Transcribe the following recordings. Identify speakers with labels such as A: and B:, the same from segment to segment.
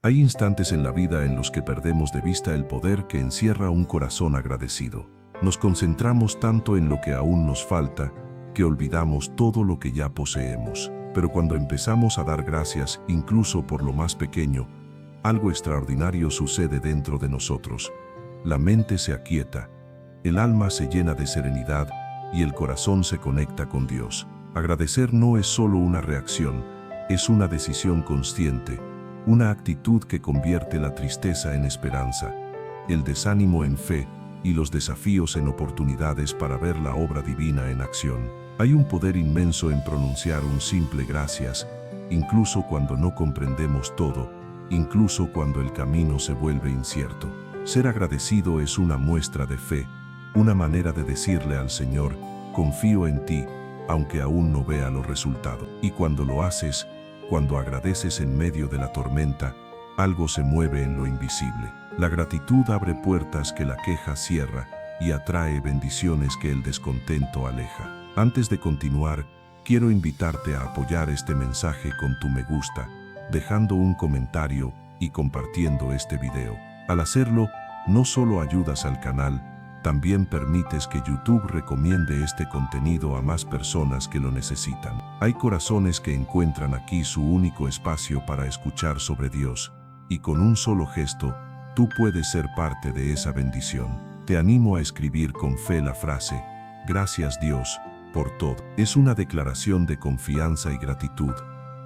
A: Hay instantes en la vida en los que perdemos de vista el poder que encierra un corazón agradecido. Nos concentramos tanto en lo que aún nos falta, que olvidamos todo lo que ya poseemos. Pero cuando empezamos a dar gracias, incluso por lo más pequeño, algo extraordinario sucede dentro de nosotros. La mente se aquieta, el alma se llena de serenidad y el corazón se conecta con Dios. Agradecer no es solo una reacción, es una decisión consciente, una actitud que convierte la tristeza en esperanza, el desánimo en fe y los desafíos en oportunidades para ver la obra divina en acción. Hay un poder inmenso en pronunciar un simple gracias, incluso cuando no comprendemos todo, incluso cuando el camino se vuelve incierto. Ser agradecido es una muestra de fe, una manera de decirle al Señor, confío en ti, aunque aún no vea los resultados. Y cuando lo haces, cuando agradeces en medio de la tormenta, algo se mueve en lo invisible. La gratitud abre puertas que la queja cierra y atrae bendiciones que el descontento aleja. Antes de continuar, quiero invitarte a apoyar este mensaje con tu me gusta, dejando un comentario y compartiendo este video. Al hacerlo, no solo ayudas al canal, también permites que YouTube recomiende este contenido a más personas que lo necesitan. Hay corazones que encuentran aquí su único espacio para escuchar sobre Dios, y con un solo gesto, tú puedes ser parte de esa bendición. Te animo a escribir con fe la frase, gracias Dios, por todo. Es una declaración de confianza y gratitud,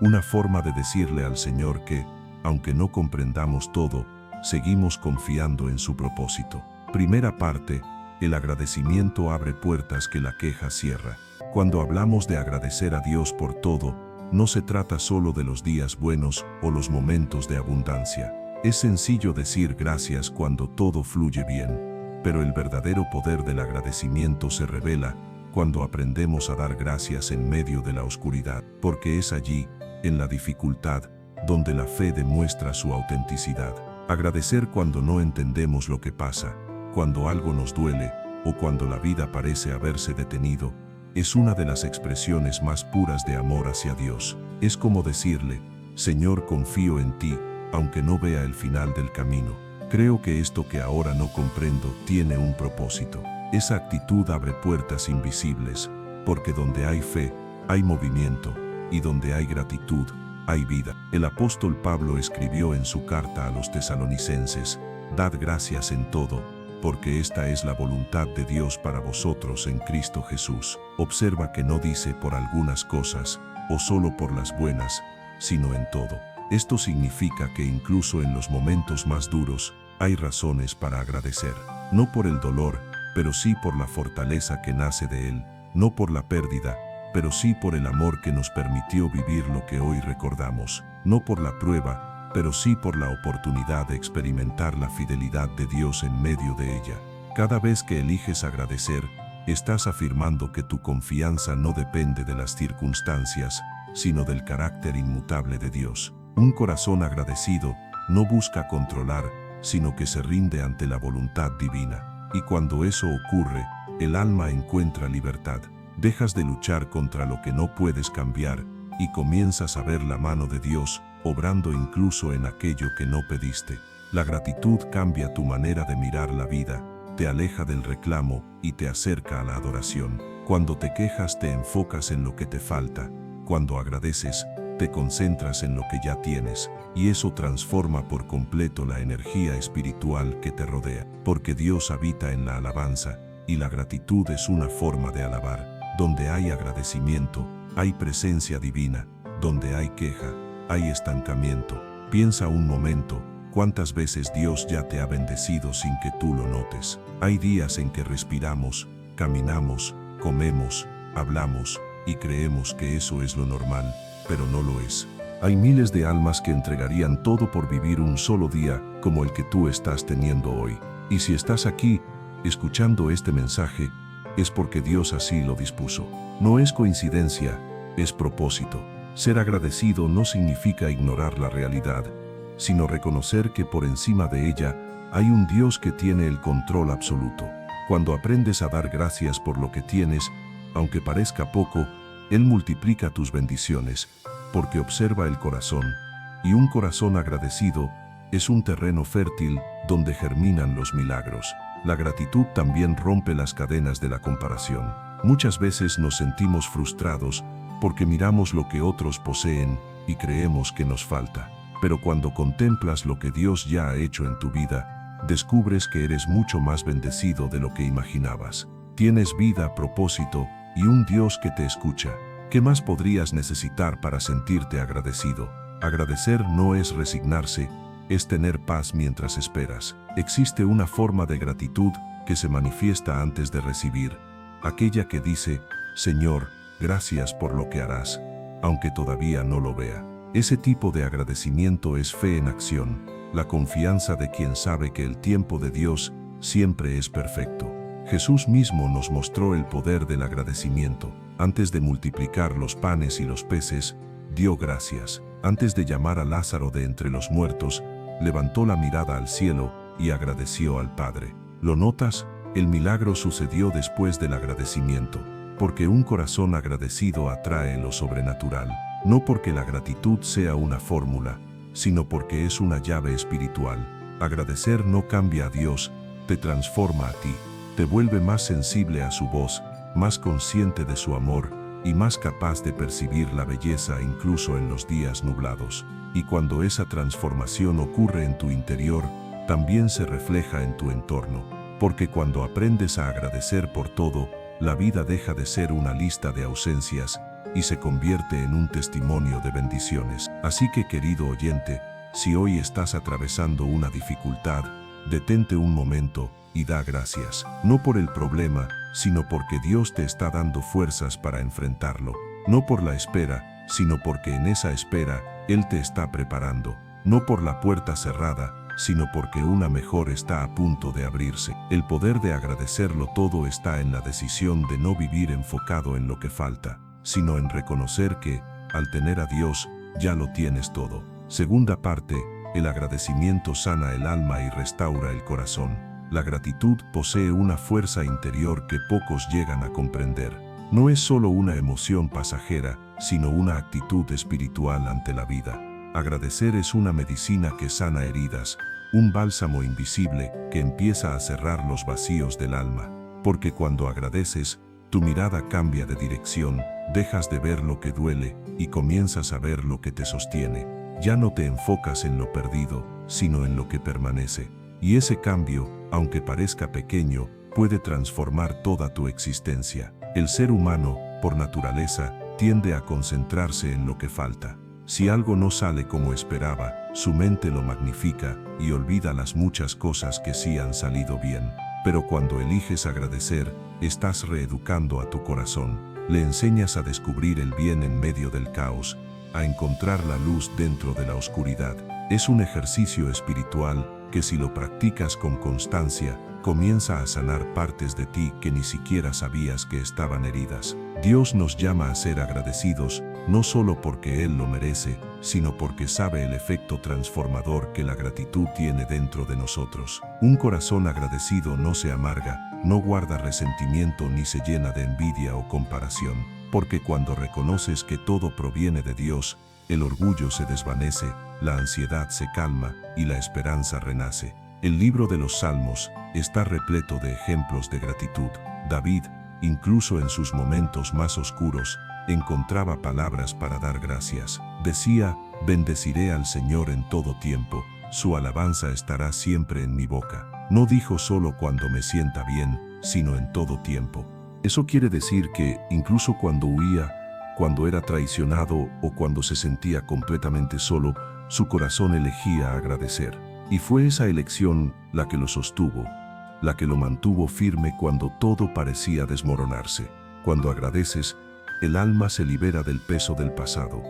A: una forma de decirle al Señor que, aunque no comprendamos todo, seguimos confiando en su propósito. Primera parte, el agradecimiento abre puertas que la queja cierra. Cuando hablamos de agradecer a Dios por todo, no se trata solo de los días buenos o los momentos de abundancia. Es sencillo decir gracias cuando todo fluye bien, pero el verdadero poder del agradecimiento se revela cuando aprendemos a dar gracias en medio de la oscuridad, porque es allí, en la dificultad, donde la fe demuestra su autenticidad. Agradecer cuando no entendemos lo que pasa, cuando algo nos duele o cuando la vida parece haberse detenido, es una de las expresiones más puras de amor hacia Dios. Es como decirle, Señor, confío en ti, aunque no vea el final del camino. Creo que esto que ahora no comprendo tiene un propósito. Esa actitud abre puertas invisibles, porque donde hay fe, hay movimiento, y donde hay gratitud, hay vida. El apóstol Pablo escribió en su carta a los tesalonicenses, dad gracias en todo, porque esta es la voluntad de Dios para vosotros en Cristo Jesús. Observa que no dice por algunas cosas, o solo por las buenas, sino en todo. Esto significa que incluso en los momentos más duros, hay razones para agradecer. No por el dolor, pero sí por la fortaleza que nace de él. No por la pérdida, pero sí por el amor que nos permitió vivir lo que hoy recordamos. No por la prueba, pero sí por la oportunidad de experimentar la fidelidad de Dios en medio de ella. Cada vez que eliges agradecer, estás afirmando que tu confianza no depende de las circunstancias, sino del carácter inmutable de Dios. Un corazón agradecido no busca controlar, sino que se rinde ante la voluntad divina. Y cuando eso ocurre, el alma encuentra libertad. Dejas de luchar contra lo que no puedes cambiar y comienzas a ver la mano de Dios, obrando incluso en aquello que no pediste. La gratitud cambia tu manera de mirar la vida, te aleja del reclamo y te acerca a la adoración. Cuando te quejas te enfocas en lo que te falta, cuando agradeces te concentras en lo que ya tienes, y eso transforma por completo la energía espiritual que te rodea, porque Dios habita en la alabanza, y la gratitud es una forma de alabar. Donde hay agradecimiento, hay presencia divina. Donde hay queja, hay estancamiento. Piensa un momento, ¿cuántas veces Dios ya te ha bendecido sin que tú lo notes? Hay días en que respiramos, caminamos, comemos, hablamos, y creemos que eso es lo normal, pero no lo es. Hay miles de almas que entregarían todo por vivir un solo día como el que tú estás teniendo hoy. Y si estás aquí, escuchando este mensaje, es porque Dios así lo dispuso. No es coincidencia, es propósito. Ser agradecido no significa ignorar la realidad, sino reconocer que por encima de ella hay un Dios que tiene el control absoluto. Cuando aprendes a dar gracias por lo que tienes, aunque parezca poco, Él multiplica tus bendiciones, porque observa el corazón, y un corazón agradecido es un terreno fértil donde germinan los milagros. La gratitud también rompe las cadenas de la comparación. Muchas veces nos sentimos frustrados porque miramos lo que otros poseen y creemos que nos falta. Pero cuando contemplas lo que Dios ya ha hecho en tu vida, descubres que eres mucho más bendecido de lo que imaginabas. Tienes vida, propósito y un Dios que te escucha. ¿Qué más podrías necesitar para sentirte agradecido? Agradecer no es resignarse, es tener paz mientras esperas. Existe una forma de gratitud que se manifiesta antes de recibir, aquella que dice, Señor, gracias por lo que harás, aunque todavía no lo vea. Ese tipo de agradecimiento es fe en acción, la confianza de quien sabe que el tiempo de Dios siempre es perfecto. Jesús mismo nos mostró el poder del agradecimiento. Antes de multiplicar los panes y los peces, dio gracias. Antes de llamar a Lázaro de entre los muertos, levantó la mirada al cielo y agradeció al Padre. ¿Lo notas? El milagro sucedió después del agradecimiento, porque un corazón agradecido atrae lo sobrenatural. No porque la gratitud sea una fórmula, sino porque es una llave espiritual. Agradecer no cambia a Dios, te transforma a ti, te vuelve más sensible a su voz, más consciente de su amor y más capaz de percibir la belleza incluso en los días nublados. Y cuando esa transformación ocurre en tu interior, también se refleja en tu entorno. Porque cuando aprendes a agradecer por todo, la vida deja de ser una lista de ausencias y se convierte en un testimonio de bendiciones. Así que, querido oyente, si hoy estás atravesando una dificultad, detente un momento y da gracias. No por el problema, sino porque Dios te está dando fuerzas para enfrentarlo. No por la espera, sino porque en esa espera, Él te está preparando. No por la puerta cerrada, sino porque una mejor está a punto de abrirse. El poder de agradecerlo todo está en la decisión de no vivir enfocado en lo que falta, sino en reconocer que, al tener a Dios, ya lo tienes todo. Segunda parte, el agradecimiento sana el alma y restaura el corazón. La gratitud posee una fuerza interior que pocos llegan a comprender. No es solo una emoción pasajera, sino una actitud espiritual ante la vida. Agradecer es una medicina que sana heridas, un bálsamo invisible que empieza a cerrar los vacíos del alma. Porque cuando agradeces, tu mirada cambia de dirección, dejas de ver lo que duele y comienzas a ver lo que te sostiene. Ya no te enfocas en lo perdido, sino en lo que permanece. Y ese cambio, aunque parezca pequeño, puede transformar toda tu existencia. El ser humano, por naturaleza, tiende a concentrarse en lo que falta. Si algo no sale como esperaba, su mente lo magnifica y olvida las muchas cosas que sí han salido bien. Pero cuando eliges agradecer, estás reeducando a tu corazón. Le enseñas a descubrir el bien en medio del caos, a encontrar la luz dentro de la oscuridad. Es un ejercicio espiritual que si lo practicas con constancia, comienza a sanar partes de ti que ni siquiera sabías que estaban heridas. Dios nos llama a ser agradecidos, no solo porque Él lo merece, sino porque sabe el efecto transformador que la gratitud tiene dentro de nosotros. Un corazón agradecido no se amarga, no guarda resentimiento ni se llena de envidia o comparación, porque cuando reconoces que todo proviene de Dios, el orgullo se desvanece, la ansiedad se calma y la esperanza renace. El libro de los Salmos está repleto de ejemplos de gratitud. David, incluso en sus momentos más oscuros, encontraba palabras para dar gracias. Decía, bendeciré al Señor en todo tiempo, su alabanza estará siempre en mi boca. No dijo solo cuando me sienta bien, sino en todo tiempo. Eso quiere decir que, incluso cuando huía, cuando era traicionado o cuando se sentía completamente solo, su corazón elegía agradecer. Y fue esa elección la que lo sostuvo, la que lo mantuvo firme cuando todo parecía desmoronarse. Cuando agradeces, el alma se libera del peso del pasado,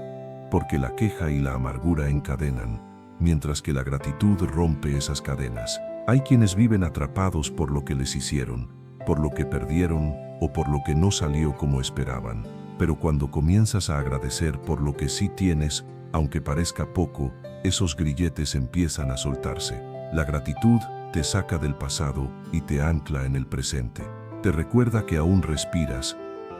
A: porque la queja y la amargura encadenan, mientras que la gratitud rompe esas cadenas. Hay quienes viven atrapados por lo que les hicieron, por lo que perdieron o por lo que no salió como esperaban. Pero cuando comienzas a agradecer por lo que sí tienes, aunque parezca poco, esos grilletes empiezan a soltarse. La gratitud te saca del pasado y te ancla en el presente. Te recuerda que aún respiras,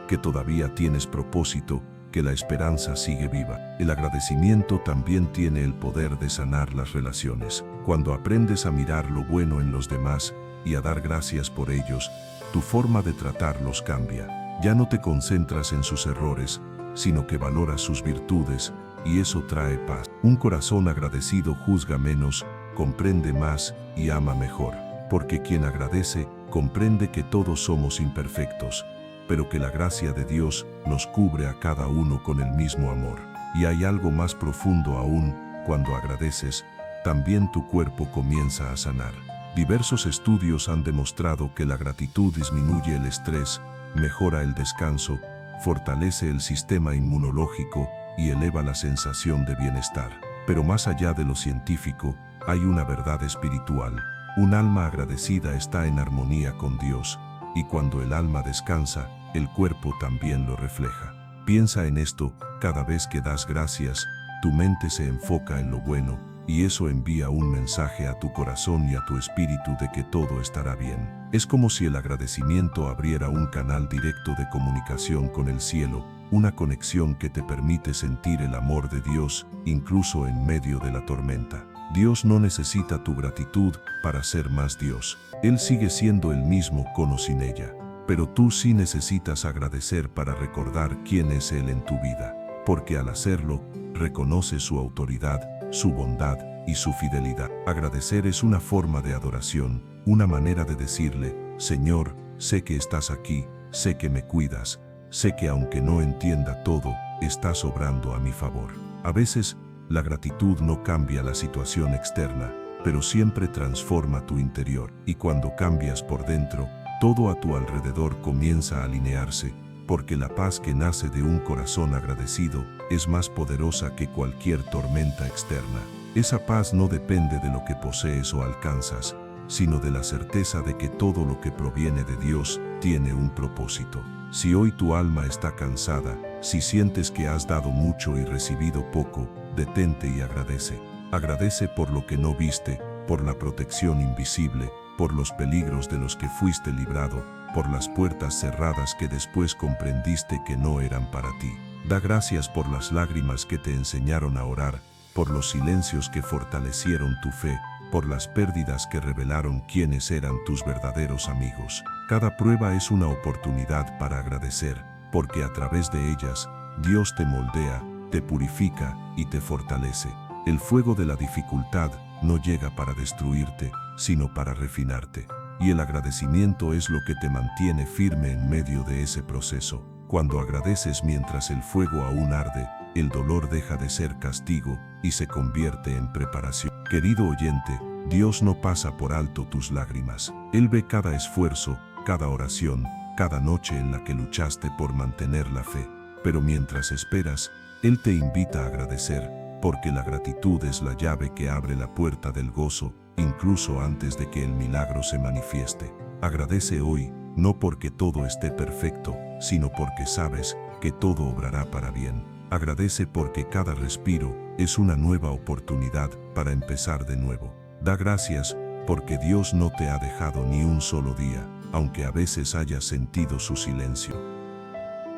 A: que todavía tienes propósito, porque la esperanza sigue viva. El agradecimiento también tiene el poder de sanar las relaciones. Cuando aprendes a mirar lo bueno en los demás y a dar gracias por ellos, tu forma de tratarlos cambia. Ya no te concentras en sus errores, sino que valoras sus virtudes, y eso trae paz. Un corazón agradecido juzga menos, comprende más y ama mejor. Porque quien agradece, comprende que todos somos imperfectos, pero que la gracia de Dios nos cubre a cada uno con el mismo amor. Y hay algo más profundo aún: cuando agradeces, también tu cuerpo comienza a sanar. Diversos estudios han demostrado que la gratitud disminuye el estrés, mejora el descanso, fortalece el sistema inmunológico y eleva la sensación de bienestar. Pero más allá de lo científico, hay una verdad espiritual. Un alma agradecida está en armonía con Dios, y cuando el alma descansa, el cuerpo también lo refleja. Piensa en esto: cada vez que das gracias, tu mente se enfoca en lo bueno, y eso envía un mensaje a tu corazón y a tu espíritu de que todo estará bien. Es como si el agradecimiento abriera un canal directo de comunicación con el cielo, una conexión que te permite sentir el amor de Dios, incluso en medio de la tormenta. Dios no necesita tu gratitud para ser más Dios. Él sigue siendo el mismo con o sin ella. Pero tú sí necesitas agradecer para recordar quién es Él en tu vida. Porque al hacerlo, reconoces su autoridad, su bondad y su fidelidad. Agradecer es una forma de adoración, una manera de decirle: Señor, sé que estás aquí, sé que me cuidas, sé que aunque no entienda todo, estás obrando a mi favor. A veces, la gratitud no cambia la situación externa, pero siempre transforma tu interior. Y cuando cambias por dentro, todo a tu alrededor comienza a alinearse, porque la paz que nace de un corazón agradecido es más poderosa que cualquier tormenta externa. Esa paz no depende de lo que posees o alcanzas, sino de la certeza de que todo lo que proviene de Dios tiene un propósito. Si hoy tu alma está cansada, si sientes que has dado mucho y recibido poco, detente y agradece. Agradece por lo que no viste, por la protección invisible, por los peligros de los que fuiste librado, por las puertas cerradas que después comprendiste que no eran para ti. Da gracias por las lágrimas que te enseñaron a orar, por los silencios que fortalecieron tu fe, por las pérdidas que revelaron quiénes eran tus verdaderos amigos. Cada prueba es una oportunidad para agradecer, porque a través de ellas, Dios te moldea, te purifica y te fortalece. El fuego de la dificultad no llega para destruirte, sino para refinarte. Y el agradecimiento es lo que te mantiene firme en medio de ese proceso. Cuando agradeces mientras el fuego aún arde, el dolor deja de ser castigo y se convierte en preparación. Querido oyente, Dios no pasa por alto tus lágrimas. Él ve cada esfuerzo, cada oración, cada noche en la que luchaste por mantener la fe. Pero mientras esperas, Él te invita a agradecer, porque la gratitud es la llave que abre la puerta del gozo, incluso antes de que el milagro se manifieste. Agradece hoy, no porque todo esté perfecto, sino porque sabes que todo obrará para bien. Agradece porque cada respiro es una nueva oportunidad para empezar de nuevo. Da gracias porque Dios no te ha dejado ni un solo día, aunque a veces hayas sentido su silencio.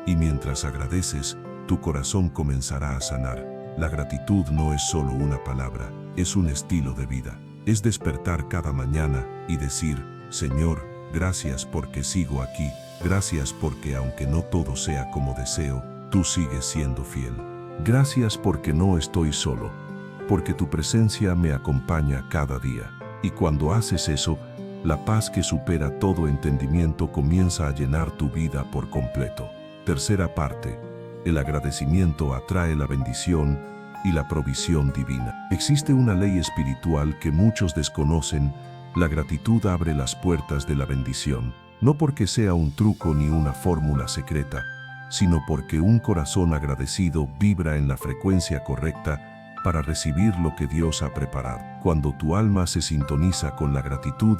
A: Y mientras agradeces, tu corazón comenzará a sanar. La gratitud no es solo una palabra, es un estilo de vida. Es despertar cada mañana y decir: Señor, gracias porque sigo aquí, gracias porque aunque no todo sea como deseo, tú sigues siendo fiel. Gracias porque no estoy solo, porque tu presencia me acompaña cada día. Y cuando haces eso, la paz que supera todo entendimiento comienza a llenar tu vida por completo. Tercera parte. El agradecimiento atrae la bendición y la provisión divina. Existe una ley espiritual que muchos desconocen: la gratitud abre las puertas de la bendición, no porque sea un truco ni una fórmula secreta, sino porque un corazón agradecido vibra en la frecuencia correcta para recibir lo que Dios ha preparado. Cuando tu alma se sintoniza con la gratitud,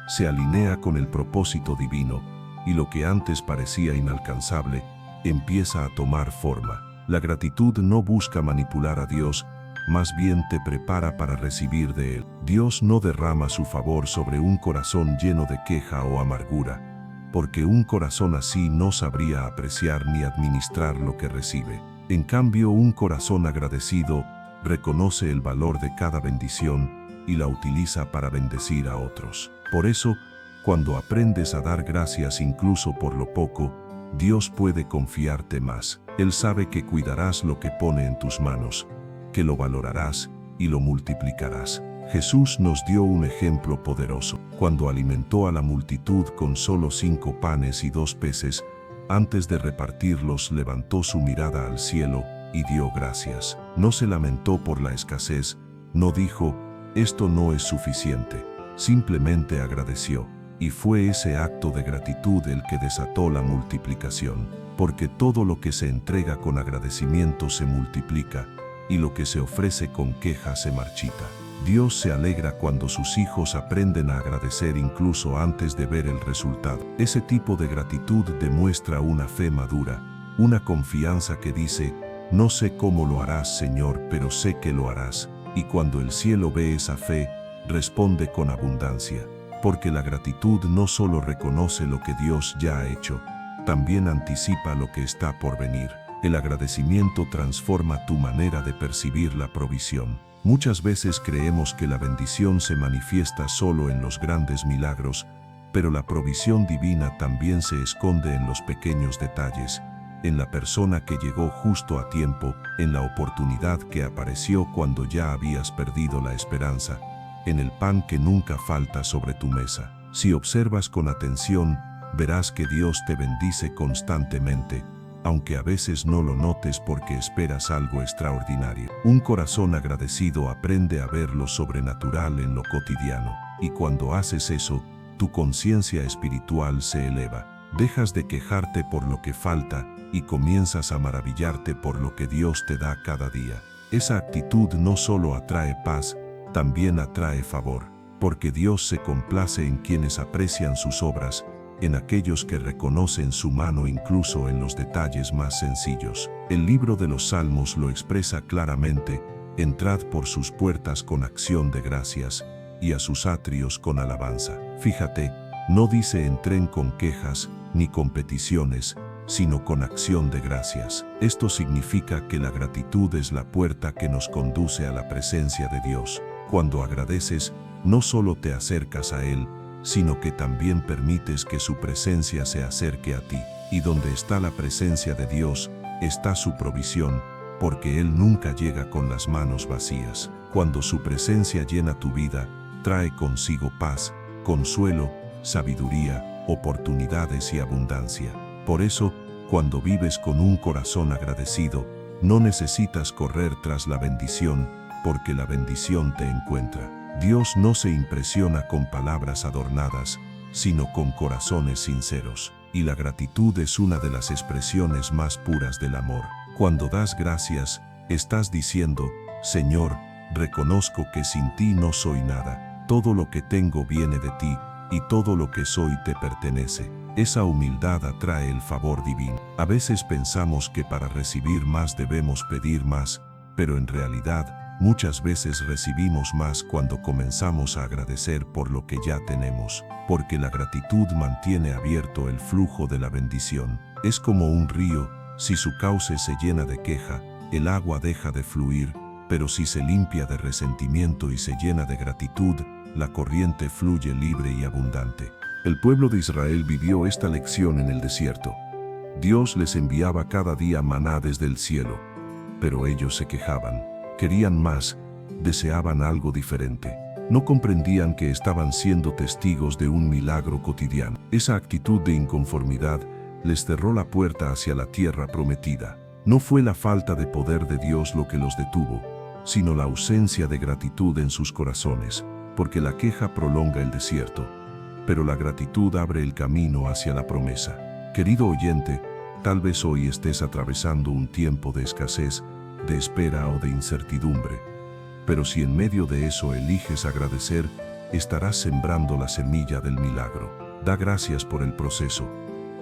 A: se alinea con el propósito divino, y lo que antes parecía inalcanzable empieza a tomar forma. La gratitud no busca manipular a Dios, más bien te prepara para recibir de Él. Dios no derrama su favor sobre un corazón lleno de queja o amargura, porque un corazón así no sabría apreciar ni administrar lo que recibe. En cambio, un corazón agradecido reconoce el valor de cada bendición y la utiliza para bendecir a otros. Por eso, cuando aprendes a dar gracias incluso por lo poco, Dios puede confiarte más. Él sabe que cuidarás lo que pone en tus manos, que lo valorarás y lo multiplicarás. Jesús nos dio un ejemplo poderoso. Cuando alimentó a la multitud con solo 5 panes y 2 peces, antes de repartirlos levantó su mirada al cielo y dio gracias. No se lamentó por la escasez, no dijo, esto no es suficiente. Simplemente agradeció. Y fue ese acto de gratitud el que desató la multiplicación, porque todo lo que se entrega con agradecimiento se multiplica, y lo que se ofrece con queja se marchita. Dios se alegra cuando sus hijos aprenden a agradecer incluso antes de ver el resultado. Ese tipo de gratitud demuestra una fe madura, una confianza que dice, no sé cómo lo harás, Señor, pero sé que lo harás. Y cuando el cielo ve esa fe, responde con abundancia. Porque la gratitud no solo reconoce lo que Dios ya ha hecho, también anticipa lo que está por venir. El agradecimiento transforma tu manera de percibir la provisión. Muchas veces creemos que la bendición se manifiesta solo en los grandes milagros, pero la provisión divina también se esconde en los pequeños detalles, en la persona que llegó justo a tiempo, en la oportunidad que apareció cuando ya habías perdido la esperanza, en el pan que nunca falta sobre tu mesa. Si observas con atención, verás que Dios te bendice constantemente, aunque a veces no lo notes porque esperas algo extraordinario. Un corazón agradecido aprende a ver lo sobrenatural en lo cotidiano, y cuando haces eso, tu conciencia espiritual se eleva. Dejas de quejarte por lo que falta y comienzas a maravillarte por lo que Dios te da cada día. Esa actitud no solo atrae paz, también atrae favor, porque Dios se complace en quienes aprecian sus obras, en aquellos que reconocen su mano incluso en los detalles más sencillos. El libro de los Salmos lo expresa claramente: entrad por sus puertas con acción de gracias, y a sus atrios con alabanza. Fíjate, no dice entren con quejas, ni con peticiones, sino con acción de gracias. Esto significa que la gratitud es la puerta que nos conduce a la presencia de Dios. Cuando agradeces, no solo te acercas a Él, sino que también permites que su presencia se acerque a ti. Y donde está la presencia de Dios, está su provisión, porque Él nunca llega con las manos vacías. Cuando su presencia llena tu vida, trae consigo paz, consuelo, sabiduría, oportunidades y abundancia. Por eso, cuando vives con un corazón agradecido, no necesitas correr tras la bendición, porque la bendición te encuentra. Dios no se impresiona con palabras adornadas, sino con corazones sinceros. Y la gratitud es una de las expresiones más puras del amor. Cuando das gracias, estás diciendo, Señor, reconozco que sin ti no soy nada. Todo lo que tengo viene de ti, y todo lo que soy te pertenece. Esa humildad atrae el favor divino. A veces pensamos que para recibir más debemos pedir más, pero en realidad, muchas veces recibimos más cuando comenzamos a agradecer por lo que ya tenemos, porque la gratitud mantiene abierto el flujo de la bendición. Es como un río, si su cauce se llena de queja, el agua deja de fluir, pero si se limpia de resentimiento y se llena de gratitud, la corriente fluye libre y abundante. El pueblo de Israel vivió esta lección en el desierto. Dios les enviaba cada día maná desde el cielo, pero ellos se quejaban. Querían más, deseaban algo diferente. No comprendían que estaban siendo testigos de un milagro cotidiano. Esa actitud de inconformidad les cerró la puerta hacia la tierra prometida. No fue la falta de poder de Dios lo que los detuvo, sino la ausencia de gratitud en sus corazones, porque la queja prolonga el desierto, pero la gratitud abre el camino hacia la promesa. Querido oyente, tal vez hoy estés atravesando un tiempo de escasez, de espera o de incertidumbre. Pero si en medio de eso eliges agradecer, estarás sembrando la semilla del milagro. Da gracias por el proceso,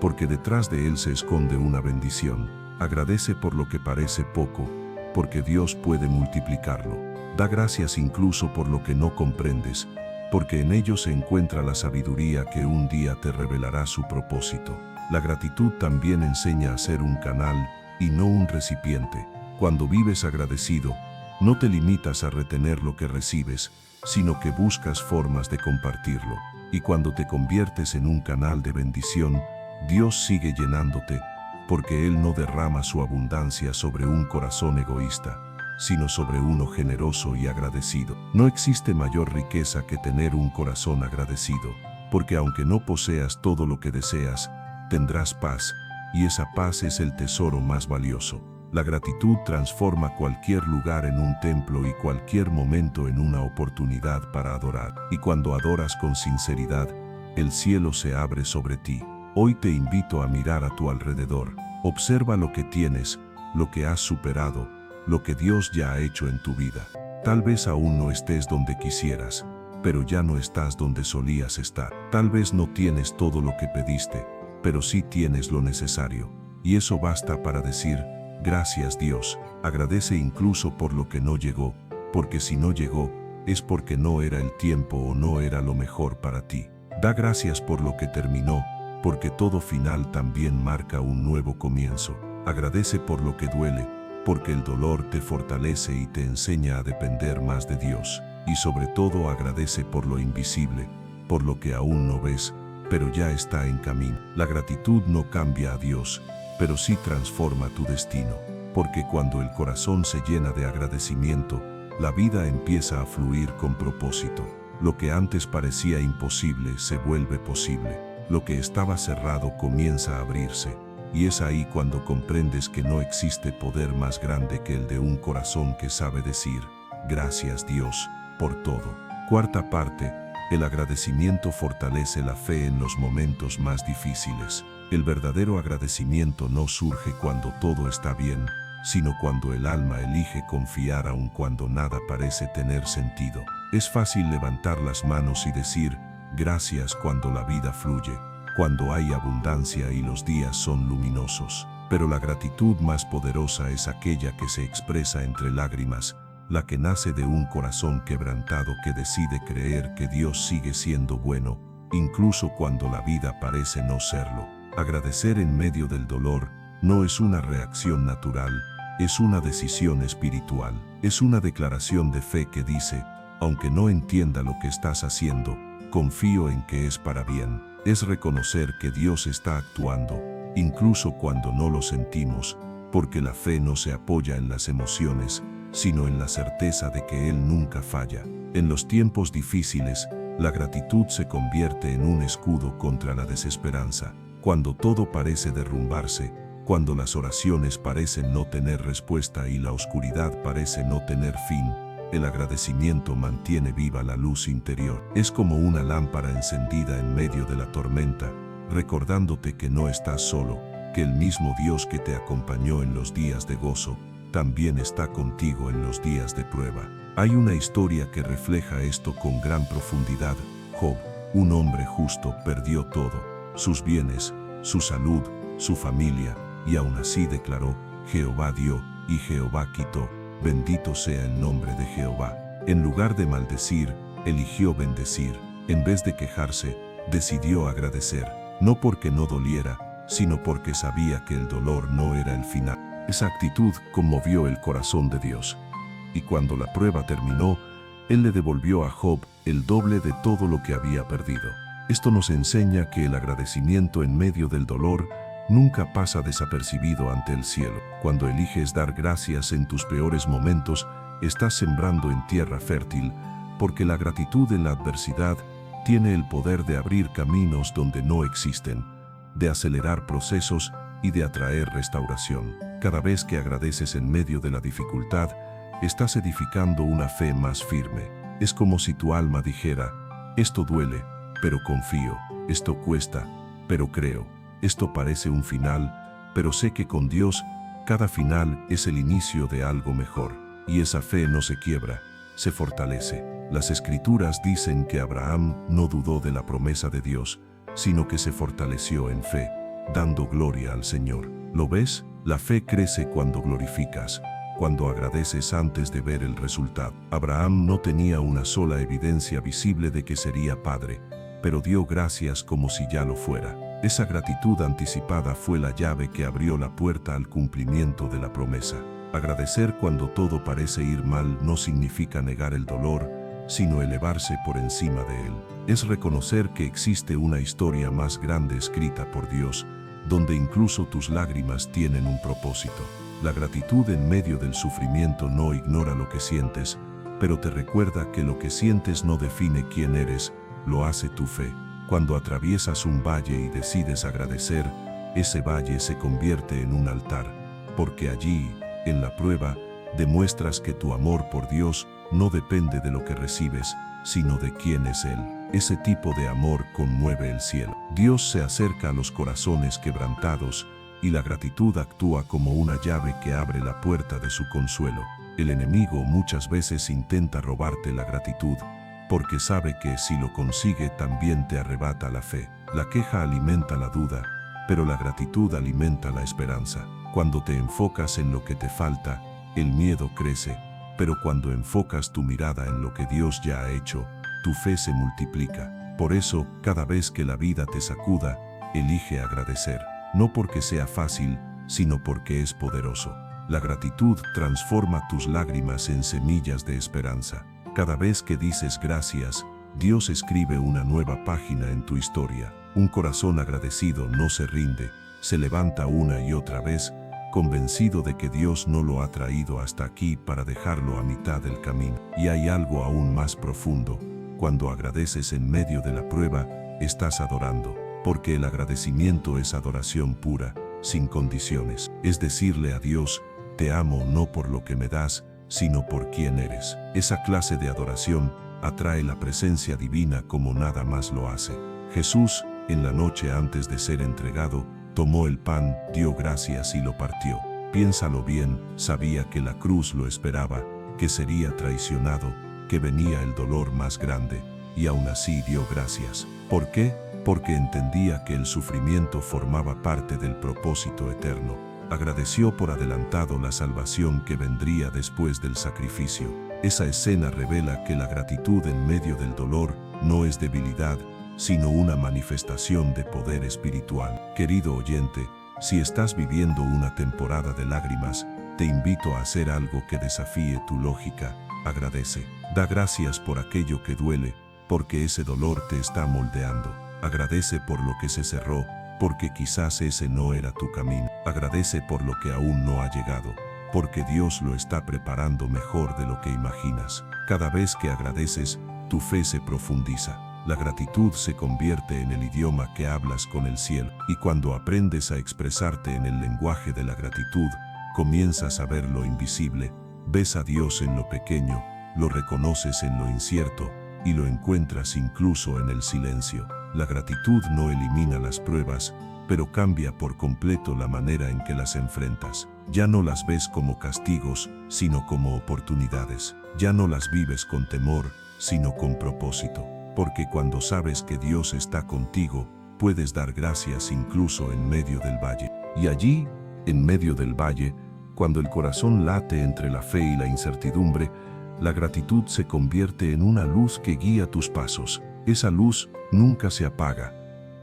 A: porque detrás de él se esconde una bendición. Agradece por lo que parece poco, porque Dios puede multiplicarlo. Da gracias incluso por lo que no comprendes, porque en ello se encuentra la sabiduría que un día te revelará su propósito. La gratitud también enseña a ser un canal, y no un recipiente. Cuando vives agradecido, no te limitas a retener lo que recibes, sino que buscas formas de compartirlo. Y cuando te conviertes en un canal de bendición, Dios sigue llenándote, porque Él no derrama su abundancia sobre un corazón egoísta, sino sobre uno generoso y agradecido. No existe mayor riqueza que tener un corazón agradecido, porque aunque no poseas todo lo que deseas, tendrás paz, y esa paz es el tesoro más valioso. La gratitud transforma cualquier lugar en un templo y cualquier momento en una oportunidad para adorar. Y cuando adoras con sinceridad, el cielo se abre sobre ti. Hoy te invito a mirar a tu alrededor. Observa lo que tienes, lo que has superado, lo que Dios ya ha hecho en tu vida. Tal vez aún no estés donde quisieras, pero ya no estás donde solías estar. Tal vez no tienes todo lo que pediste, pero sí tienes lo necesario. Y eso basta para decir: gracias Dios. Agradece incluso por lo que no llegó, porque si no llegó, es porque no era el tiempo o no era lo mejor para ti. Da gracias por lo que terminó, porque todo final también marca un nuevo comienzo. Agradece por lo que duele, porque el dolor te fortalece y te enseña a depender más de Dios. Y sobre todo agradece por lo invisible, por lo que aún no ves, pero ya está en camino. La gratitud no cambia a Dios, pero sí transforma tu destino, porque cuando el corazón se llena de agradecimiento, la vida empieza a fluir con propósito. Lo que antes parecía imposible se vuelve posible. Lo que estaba cerrado comienza a abrirse, y es ahí cuando comprendes que no existe poder más grande que el de un corazón que sabe decir: gracias Dios, por todo. Cuarta parte, el agradecimiento fortalece la fe en los momentos más difíciles. El verdadero agradecimiento no surge cuando todo está bien, sino cuando el alma elige confiar aun cuando nada parece tener sentido. Es fácil levantar las manos y decir gracias cuando la vida fluye, cuando hay abundancia y los días son luminosos. Pero la gratitud más poderosa es aquella que se expresa entre lágrimas, la que nace de un corazón quebrantado que decide creer que Dios sigue siendo bueno, incluso cuando la vida parece no serlo. Agradecer en medio del dolor no es una reacción natural, es una decisión espiritual. Es una declaración de fe que dice: aunque no entienda lo que estás haciendo, confío en que es para bien. Es reconocer que Dios está actuando, incluso cuando no lo sentimos, porque la fe no se apoya en las emociones, sino en la certeza de que Él nunca falla. En los tiempos difíciles, la gratitud se convierte en un escudo contra la desesperanza. Cuando todo parece derrumbarse, cuando las oraciones parecen no tener respuesta y la oscuridad parece no tener fin, el agradecimiento mantiene viva la luz interior. Es como una lámpara encendida en medio de la tormenta, recordándote que no estás solo, que el mismo Dios que te acompañó en los días de gozo, también está contigo en los días de prueba. Hay una historia que refleja esto con gran profundidad. Job, un hombre justo, perdió todo: sus bienes, su salud, su familia, y aún así declaró: Jehová dio y Jehová quitó, bendito sea el nombre de Jehová. En lugar de maldecir, eligió bendecir. En vez de quejarse, decidió agradecer, no porque no doliera, sino porque sabía que el dolor no era el final. Esa actitud conmovió el corazón de Dios. Y cuando la prueba terminó, Él le devolvió a Job el doble de todo lo que había perdido. Esto nos enseña que el agradecimiento en medio del dolor nunca pasa desapercibido ante el cielo. Cuando eliges dar gracias en tus peores momentos, estás sembrando en tierra fértil, porque la gratitud en la adversidad tiene el poder de abrir caminos donde no existen, de acelerar procesos y de atraer restauración. Cada vez que agradeces en medio de la dificultad, estás edificando una fe más firme. Es como si tu alma dijera: esto duele, pero confío; esto cuesta, pero creo; esto parece un final, pero sé que con Dios, cada final es el inicio de algo mejor. Y esa fe no se quiebra, se fortalece. Las Escrituras dicen que Abraham no dudó de la promesa de Dios, sino que se fortaleció en fe, dando gloria al Señor. ¿Lo ves? La fe crece cuando glorificas, cuando agradeces antes de ver el resultado. Abraham no tenía una sola evidencia visible de que sería padre, pero dio gracias como si ya lo fuera. Esa gratitud anticipada fue la llave que abrió la puerta al cumplimiento de la promesa. Agradecer cuando todo parece ir mal no significa negar el dolor, sino elevarse por encima de él. Es reconocer que existe una historia más grande escrita por Dios, donde incluso tus lágrimas tienen un propósito. La gratitud en medio del sufrimiento no ignora lo que sientes, pero te recuerda que lo que sientes no define quién eres, lo hace tu fe. Cuando atraviesas un valle y decides agradecer, ese valle se convierte en un altar, porque allí, en la prueba, demuestras que tu amor por Dios no depende de lo que recibes, sino de quién es Él. Ese tipo de amor conmueve el cielo. Dios se acerca a los corazones quebrantados y la gratitud actúa como una llave que abre la puerta de su consuelo. El enemigo muchas veces intenta robarte la gratitud, porque sabe que si lo consigue también te arrebata la fe. La queja alimenta la duda, pero la gratitud alimenta la esperanza. Cuando te enfocas en lo que te falta, el miedo crece, pero cuando enfocas tu mirada en lo que Dios ya ha hecho, tu fe se multiplica. Por eso, cada vez que la vida te sacuda, elige agradecer. No porque sea fácil, sino porque es poderoso. La gratitud transforma tus lágrimas en semillas de esperanza. Cada vez que dices gracias, Dios escribe una nueva página en tu historia. Un corazón agradecido no se rinde, se levanta una y otra vez, convencido de que Dios no lo ha traído hasta aquí para dejarlo a mitad del camino. Y hay algo aún más profundo. Cuando agradeces en medio de la prueba, estás adorando, porque el agradecimiento es adoración pura, sin condiciones. Es decirle a Dios, te amo no por lo que me das, sino por quién eres. Esa clase de adoración atrae la presencia divina como nada más lo hace. Jesús, en la noche antes de ser entregado, tomó el pan, dio gracias y lo partió. Piénsalo bien, sabía que la cruz lo esperaba, que sería traicionado, que venía el dolor más grande, y aún así dio gracias. ¿Por qué? Porque entendía que el sufrimiento formaba parte del propósito eterno. Agradeció por adelantado la salvación que vendría después del sacrificio. Esa escena revela que la gratitud en medio del dolor no es debilidad, sino una manifestación de poder espiritual. Querido oyente, si estás viviendo una temporada de lágrimas, te invito a hacer algo que desafíe tu lógica. Agradece. Da gracias por aquello que duele, porque ese dolor te está moldeando. Agradece por lo que se cerró, porque quizás ese no era tu camino. Agradece por lo que aún no ha llegado, porque Dios lo está preparando mejor de lo que imaginas. Cada vez que agradeces, tu fe se profundiza. La gratitud se convierte en el idioma que hablas con el cielo, y cuando aprendes a expresarte en el lenguaje de la gratitud, comienzas a ver lo invisible, ves a Dios en lo pequeño, lo reconoces en lo incierto, y lo encuentras incluso en el silencio. La gratitud no elimina las pruebas, pero cambia por completo la manera en que las enfrentas. Ya no las ves como castigos, sino como oportunidades. Ya no las vives con temor, sino con propósito. Porque cuando sabes que Dios está contigo, puedes dar gracias incluso en medio del valle. Y allí, en medio del valle, cuando el corazón late entre la fe y la incertidumbre, la gratitud se convierte en una luz que guía tus pasos. Esa luz nunca se apaga,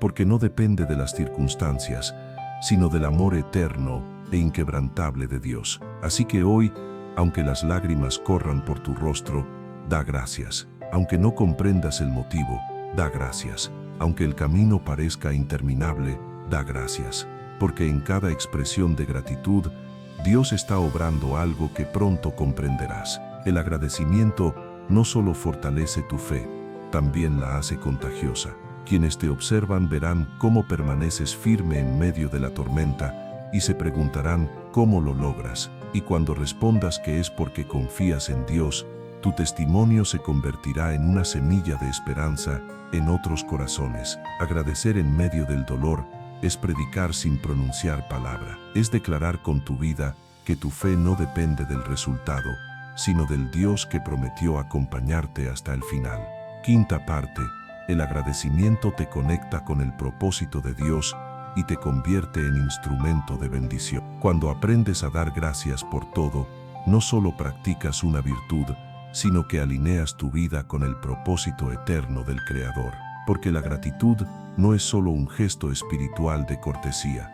A: porque no depende de las circunstancias, sino del amor eterno e inquebrantable de Dios. Así que hoy, aunque las lágrimas corran por tu rostro, da gracias. Aunque no comprendas el motivo, da gracias. Aunque el camino parezca interminable, da gracias. Porque en cada expresión de gratitud, Dios está obrando algo que pronto comprenderás. El agradecimiento no solo fortalece tu fe, también la hace contagiosa. Quienes te observan verán cómo permaneces firme en medio de la tormenta y se preguntarán cómo lo logras. Y cuando respondas que es porque confías en Dios, tu testimonio se convertirá en una semilla de esperanza en otros corazones. Agradecer en medio del dolor es predicar sin pronunciar palabra. Es declarar con tu vida que tu fe no depende del resultado, sino del Dios que prometió acompañarte hasta el final. Quinta parte, el agradecimiento te conecta con el propósito de Dios y te convierte en instrumento de bendición. Cuando aprendes a dar gracias por todo, no solo practicas una virtud, sino que alineas tu vida con el propósito eterno del Creador. porque la gratitud no es solo un gesto espiritual de cortesía.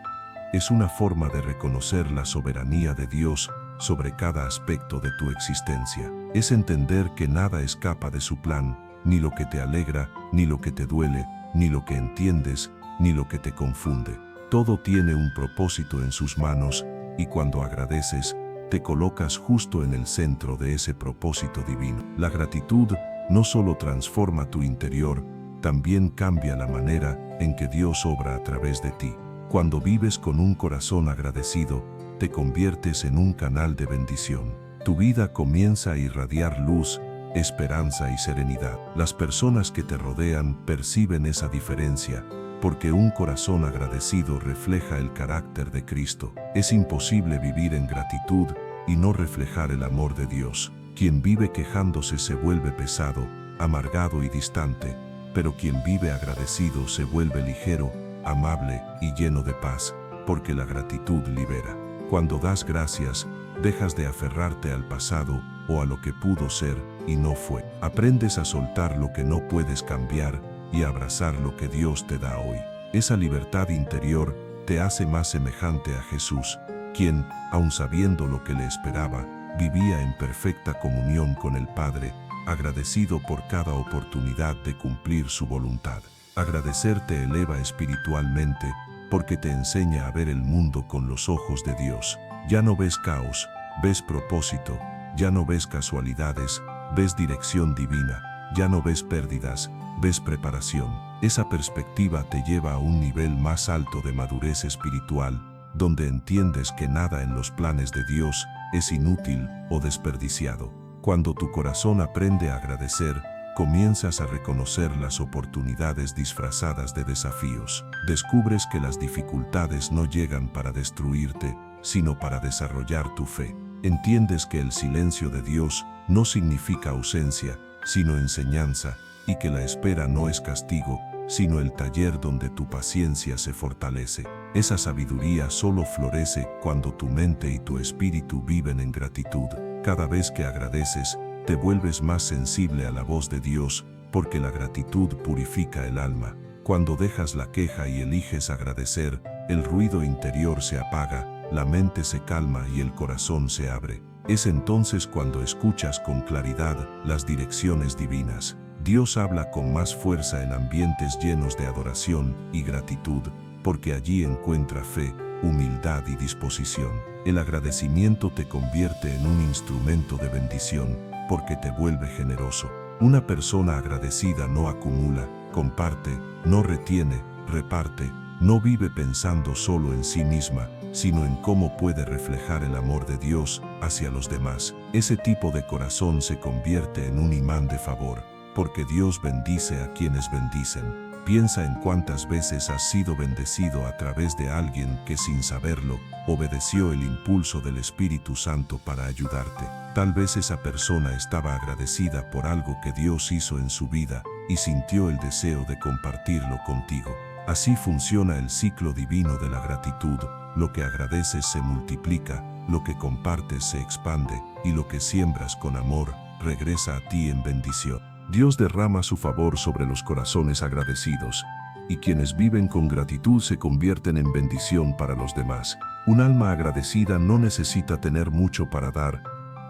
A: Es una forma de reconocer la soberanía de Dios sobre cada aspecto de tu existencia. Es entender que nada escapa de su plan, ni lo que te alegra, ni lo que te duele, ni lo que entiendes, ni lo que te confunde. Todo tiene un propósito en sus manos, y cuando agradeces, te colocas justo en el centro de ese propósito divino. La gratitud no solo transforma tu interior, también cambia la manera en que Dios obra a través de ti. Cuando vives con un corazón agradecido, te conviertes en un canal de bendición. Tu vida comienza a irradiar luz, esperanza y serenidad. Las personas que te rodean perciben esa diferencia, porque un corazón agradecido refleja el carácter de Cristo. Es imposible vivir en gratitud y no reflejar el amor de Dios. Quien vive quejándose se vuelve pesado, amargado y distante, pero quien vive agradecido se vuelve ligero, amable y lleno de paz, porque la gratitud libera. Cuando das gracias, dejas de aferrarte al pasado o a lo que pudo ser y no fue. Aprendes a soltar lo que no puedes cambiar y a abrazar lo que Dios te da hoy. Esa libertad interior te hace más semejante a Jesús, quien, aun sabiendo lo que le esperaba, vivía en perfecta comunión con el Padre, agradecido por cada oportunidad de cumplir su voluntad. Agradecer te eleva espiritualmente porque te enseña a ver el mundo con los ojos de Dios. Ya no ves caos, ves propósito, ya no ves casualidades, ves dirección divina, ya no ves pérdidas, ves preparación. Esa perspectiva te lleva a un nivel más alto de madurez espiritual, donde entiendes que nada en los planes de Dios es inútil o desperdiciado. Cuando tu corazón aprende a agradecer, comienzas a reconocer las oportunidades disfrazadas de desafíos. Descubres que las dificultades no llegan para destruirte, sino para desarrollar tu fe. Entiendes que el silencio de Dios no significa ausencia, sino enseñanza, y que la espera no es castigo, sino el taller donde tu paciencia se fortalece. Esa sabiduría solo florece cuando tu mente y tu espíritu viven en gratitud. Cada vez que agradeces, te vuelves más sensible a la voz de Dios, porque la gratitud purifica el alma. Cuando dejas la queja y eliges agradecer, el ruido interior se apaga, la mente se calma y el corazón se abre. Es entonces cuando escuchas con claridad las direcciones divinas. Dios habla con más fuerza en ambientes llenos de adoración y gratitud, porque allí encuentra fe, humildad y disposición. El agradecimiento te convierte en un instrumento de bendición, porque te vuelve generoso. Una persona agradecida no acumula, comparte, no retiene, reparte, no vive pensando solo en sí misma, sino en cómo puede reflejar el amor de Dios hacia los demás. Ese tipo de corazón se convierte en un imán de favor, porque Dios bendice a quienes bendicen. Piensa en cuántas veces has sido bendecido a través de alguien que sin saberlo, obedeció el impulso del Espíritu Santo para ayudarte. Tal vez esa persona estaba agradecida por algo que Dios hizo en su vida y sintió el deseo de compartirlo contigo. Así funciona el ciclo divino de la gratitud. Lo que agradeces se multiplica, lo que compartes se expande, y lo que siembras con amor regresa a ti en bendición. Dios derrama su favor sobre los corazones agradecidos, y quienes viven con gratitud se convierten en bendición para los demás. Un alma agradecida no necesita tener mucho para dar,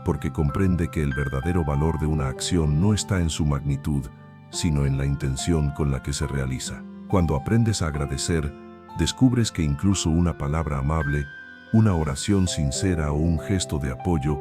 A: porque comprende que el verdadero valor de una acción no está en su magnitud, sino en la intención con la que se realiza. Cuando aprendes a agradecer, descubres que incluso una palabra amable, una oración sincera o un gesto de apoyo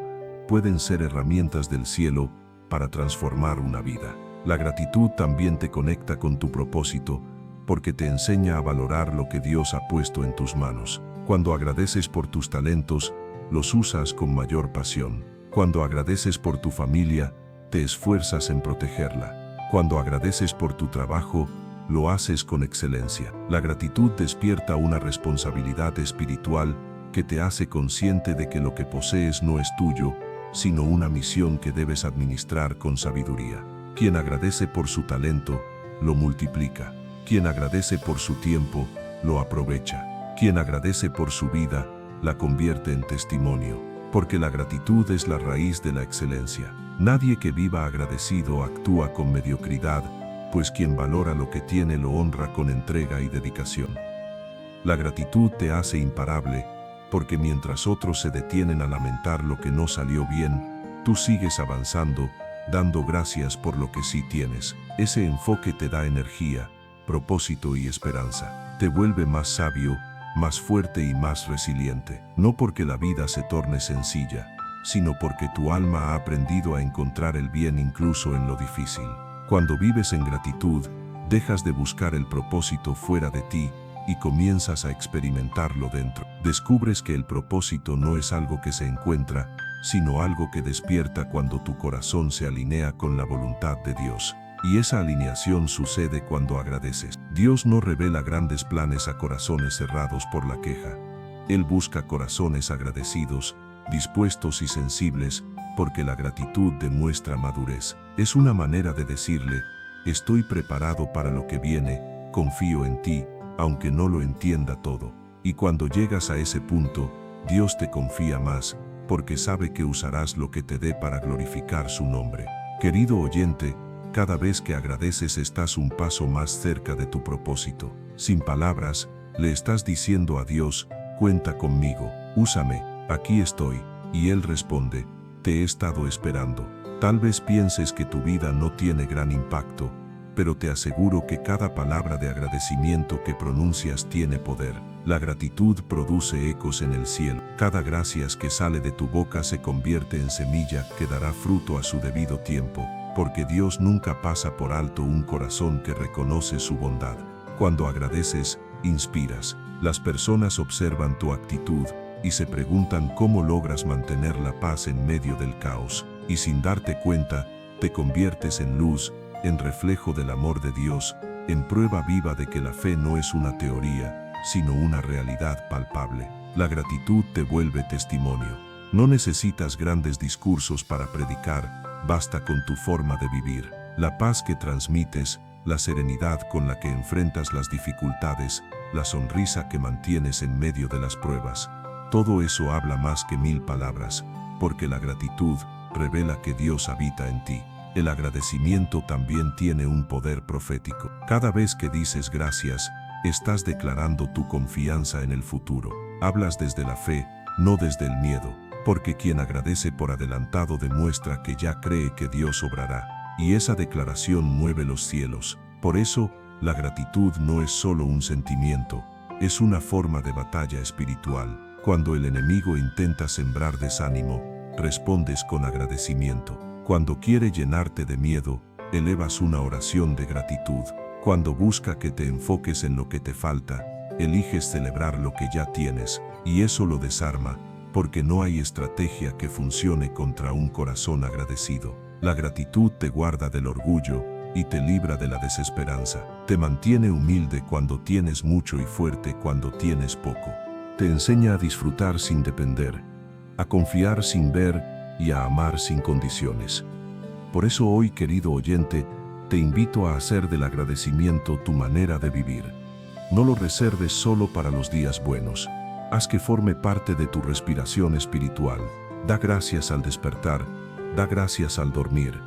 A: pueden ser herramientas del cielo para transformar una vida. La gratitud también te conecta con tu propósito, porque te enseña a valorar lo que Dios ha puesto en tus manos. Cuando agradeces por tus talentos, los usas con mayor pasión. Cuando agradeces por tu familia, te esfuerzas en protegerla. Cuando agradeces por tu trabajo, lo haces con excelencia. La gratitud despierta una responsabilidad espiritual que te hace consciente de que lo que posees no es tuyo, sino una misión que debes administrar con sabiduría. Quien agradece por su talento, lo multiplica. Quien agradece por su tiempo, lo aprovecha. Quien agradece por su vida, la convierte en testimonio. Porque la gratitud es la raíz de la excelencia. Nadie que viva agradecido actúa con mediocridad, pues quien valora lo que tiene lo honra con entrega y dedicación. La gratitud te hace imparable, porque mientras otros se detienen a lamentar lo que no salió bien, tú sigues avanzando, dando gracias por lo que sí tienes. Ese enfoque te da energía, propósito y esperanza. Te vuelve más sabio, más fuerte y más resiliente. No porque la vida se torne sencilla, sino porque tu alma ha aprendido a encontrar el bien incluso en lo difícil. Cuando vives en gratitud, dejas de buscar el propósito fuera de ti y comienzas a experimentarlo dentro. Descubres que el propósito no es algo que se encuentra, sino algo que despierta cuando tu corazón se alinea con la voluntad de Dios. Y esa alineación sucede cuando agradeces. Dios no revela grandes planes a corazones cerrados por la queja. Él busca corazones agradecidos, dispuestos y sensibles, porque la gratitud demuestra madurez. Es una manera de decirle: estoy preparado para lo que viene, confío en ti, aunque no lo entienda todo. Y cuando llegas a ese punto, Dios te confía más, porque sabe que usarás lo que te dé para glorificar su nombre. Querido oyente, cada vez que agradeces estás un paso más cerca de tu propósito. Sin palabras, le estás diciendo a Dios: cuenta conmigo, úsame, aquí estoy. Y Él responde: te he estado esperando. Tal vez pienses que tu vida no tiene gran impacto, pero te aseguro que cada palabra de agradecimiento que pronuncias tiene poder. La gratitud produce ecos en el cielo. Cada gracias que sale de tu boca se convierte en semilla que dará fruto a su debido tiempo, porque Dios nunca pasa por alto un corazón que reconoce su bondad. Cuando agradeces, inspiras. Las personas observan tu actitud y se preguntan cómo logras mantener la paz en medio del caos. Y sin darte cuenta, te conviertes en luz, en reflejo del amor de Dios, en prueba viva de que la fe no es una teoría, sino una realidad palpable. La gratitud te vuelve testimonio. No necesitas grandes discursos para predicar, basta con tu forma de vivir. La paz que transmites, la serenidad con la que enfrentas las dificultades, la sonrisa que mantienes en medio de las pruebas. Todo eso habla más que 1000 palabras, porque la gratitud revela que Dios habita en ti. El agradecimiento también tiene un poder profético. Cada vez que dices gracias, estás declarando tu confianza en el futuro. Hablas desde la fe, no desde el miedo, porque quien agradece por adelantado demuestra que ya cree que Dios obrará, y esa declaración mueve los cielos. Por eso, la gratitud no es solo un sentimiento, es una forma de batalla espiritual. Cuando el enemigo intenta sembrar desánimo, respondes con agradecimiento. Cuando quiere llenarte de miedo, elevas una oración de gratitud. Cuando busca que te enfoques en lo que te falta, eliges celebrar lo que ya tienes, y eso lo desarma, porque no hay estrategia que funcione contra un corazón agradecido. La gratitud te guarda del orgullo y te libra de la desesperanza. Te mantiene humilde cuando tienes mucho y fuerte cuando tienes poco. Te enseña a disfrutar sin depender, a confiar sin ver y a amar sin condiciones. Por eso hoy, querido oyente, te invito a hacer del agradecimiento tu manera de vivir. No lo reserves solo para los días buenos. Haz que forme parte de tu respiración espiritual. Da gracias al despertar, da gracias al dormir.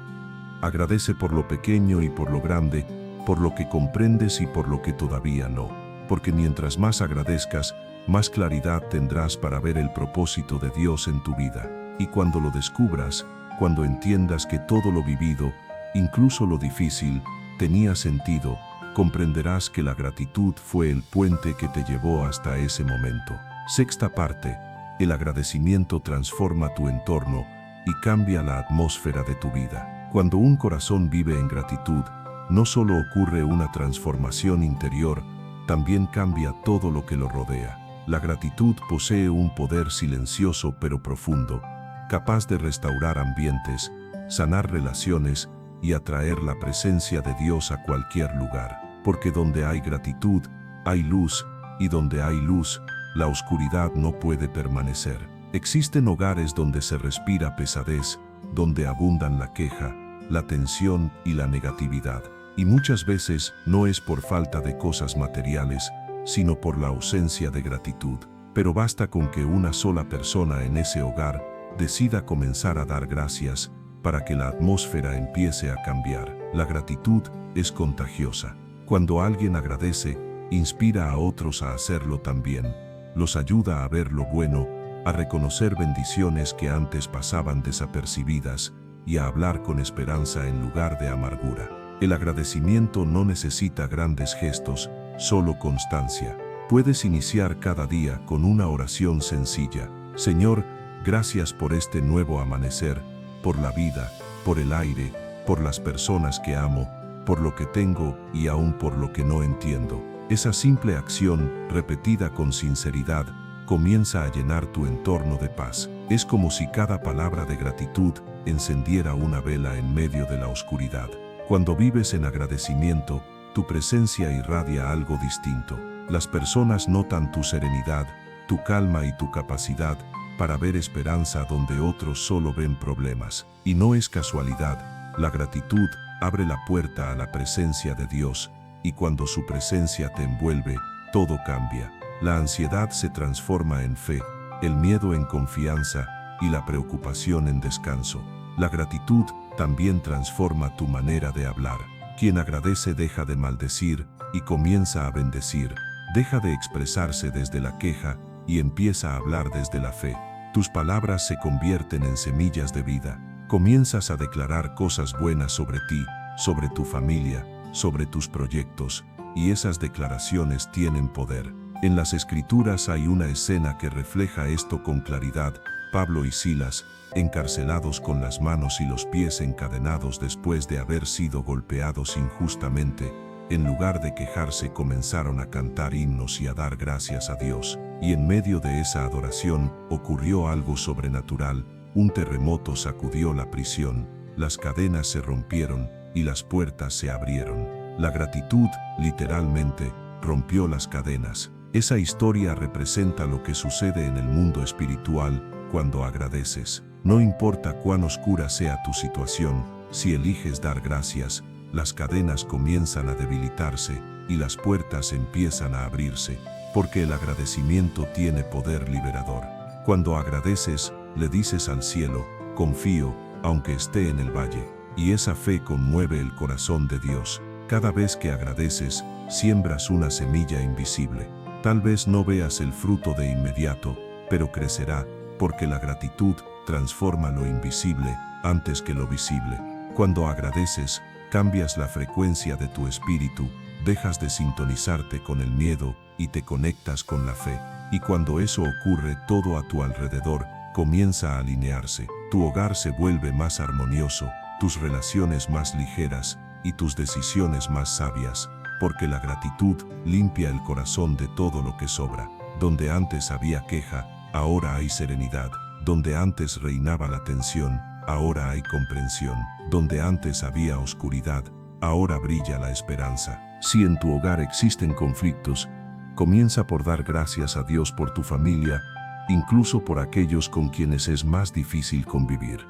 A: Agradece por lo pequeño y por lo grande, por lo que comprendes y por lo que todavía no. Porque mientras más agradezcas, más claridad tendrás para ver el propósito de Dios en tu vida. Y cuando lo descubras, cuando entiendas que todo lo vivido, incluso lo difícil, tenía sentido, comprenderás que la gratitud fue el puente que te llevó hasta ese momento. Sexta parte. El agradecimiento transforma tu entorno y cambia la atmósfera de tu vida. Cuando un corazón vive en gratitud, no solo ocurre una transformación interior, también cambia todo lo que lo rodea. La gratitud posee un poder silencioso pero profundo, capaz de restaurar ambientes, sanar relaciones y atraer la presencia de Dios a cualquier lugar. Porque donde hay gratitud, hay luz, y donde hay luz, la oscuridad no puede permanecer. Existen hogares donde se respira pesadez, donde abundan la queja, la tensión y la negatividad. Y muchas veces no es por falta de cosas materiales, sino por la ausencia de gratitud. Pero basta con que una sola persona en ese hogar decida comenzar a dar gracias para que la atmósfera empiece a cambiar. La gratitud es contagiosa. Cuando alguien agradece, inspira a otros a hacerlo también. Los ayuda a ver lo bueno, a reconocer bendiciones que antes pasaban desapercibidas y a hablar con esperanza en lugar de amargura. El agradecimiento no necesita grandes gestos, solo constancia. Puedes iniciar cada día con una oración sencilla. Señor, gracias por este nuevo amanecer, por la vida, por el aire, por las personas que amo, por lo que tengo y aún por lo que no entiendo. Esa simple acción, repetida con sinceridad, comienza a llenar tu entorno de paz. Es como si cada palabra de gratitud encendiera una vela en medio de la oscuridad. Cuando vives en agradecimiento, tu presencia irradia algo distinto. Las personas notan tu serenidad, tu calma y tu capacidad para ver esperanza donde otros solo ven problemas. Y no es casualidad, la gratitud abre la puerta a la presencia de Dios, y cuando su presencia te envuelve, todo cambia. La ansiedad se transforma en fe, el miedo en confianza y la preocupación en descanso. La gratitud también transforma tu manera de hablar. Quien agradece deja de maldecir y comienza a bendecir. Deja de expresarse desde la queja y empieza a hablar desde la fe. Tus palabras se convierten en semillas de vida. Comienzas a declarar cosas buenas sobre ti, sobre tu familia, sobre tus proyectos, y esas declaraciones tienen poder. En las Escrituras hay una escena que refleja esto con claridad. Pablo y Silas, encarcelados con las manos y los pies encadenados después de haber sido golpeados injustamente, en lugar de quejarse comenzaron a cantar himnos y a dar gracias a Dios. Y en medio de esa adoración ocurrió algo sobrenatural. Un terremoto sacudió la prisión, las cadenas se rompieron y las puertas se abrieron. La gratitud, literalmente, rompió las cadenas. Esa historia representa lo que sucede en el mundo espiritual cuando agradeces. No importa cuán oscura sea tu situación, si eliges dar gracias, las cadenas comienzan a debilitarse y las puertas empiezan a abrirse, porque el agradecimiento tiene poder liberador. Cuando agradeces, le dices al cielo, confío, aunque esté en el valle, y esa fe conmueve el corazón de Dios. Cada vez que agradeces, siembras una semilla invisible. Tal vez no veas el fruto de inmediato, pero crecerá, porque la gratitud transforma lo invisible antes que lo visible. Cuando agradeces, cambias la frecuencia de tu espíritu, dejas de sintonizarte con el miedo y te conectas con la fe. Y cuando eso ocurre, todo a tu alrededor comienza a alinearse. Tu hogar se vuelve más armonioso, tus relaciones más ligeras y tus decisiones más sabias, porque la gratitud limpia el corazón de todo lo que sobra. Donde antes había queja, ahora hay serenidad. Donde antes reinaba la tensión, ahora hay comprensión. Donde antes había oscuridad, ahora brilla la esperanza. Si en tu hogar existen conflictos, comienza por dar gracias a Dios por tu familia, incluso por aquellos con quienes es más difícil convivir.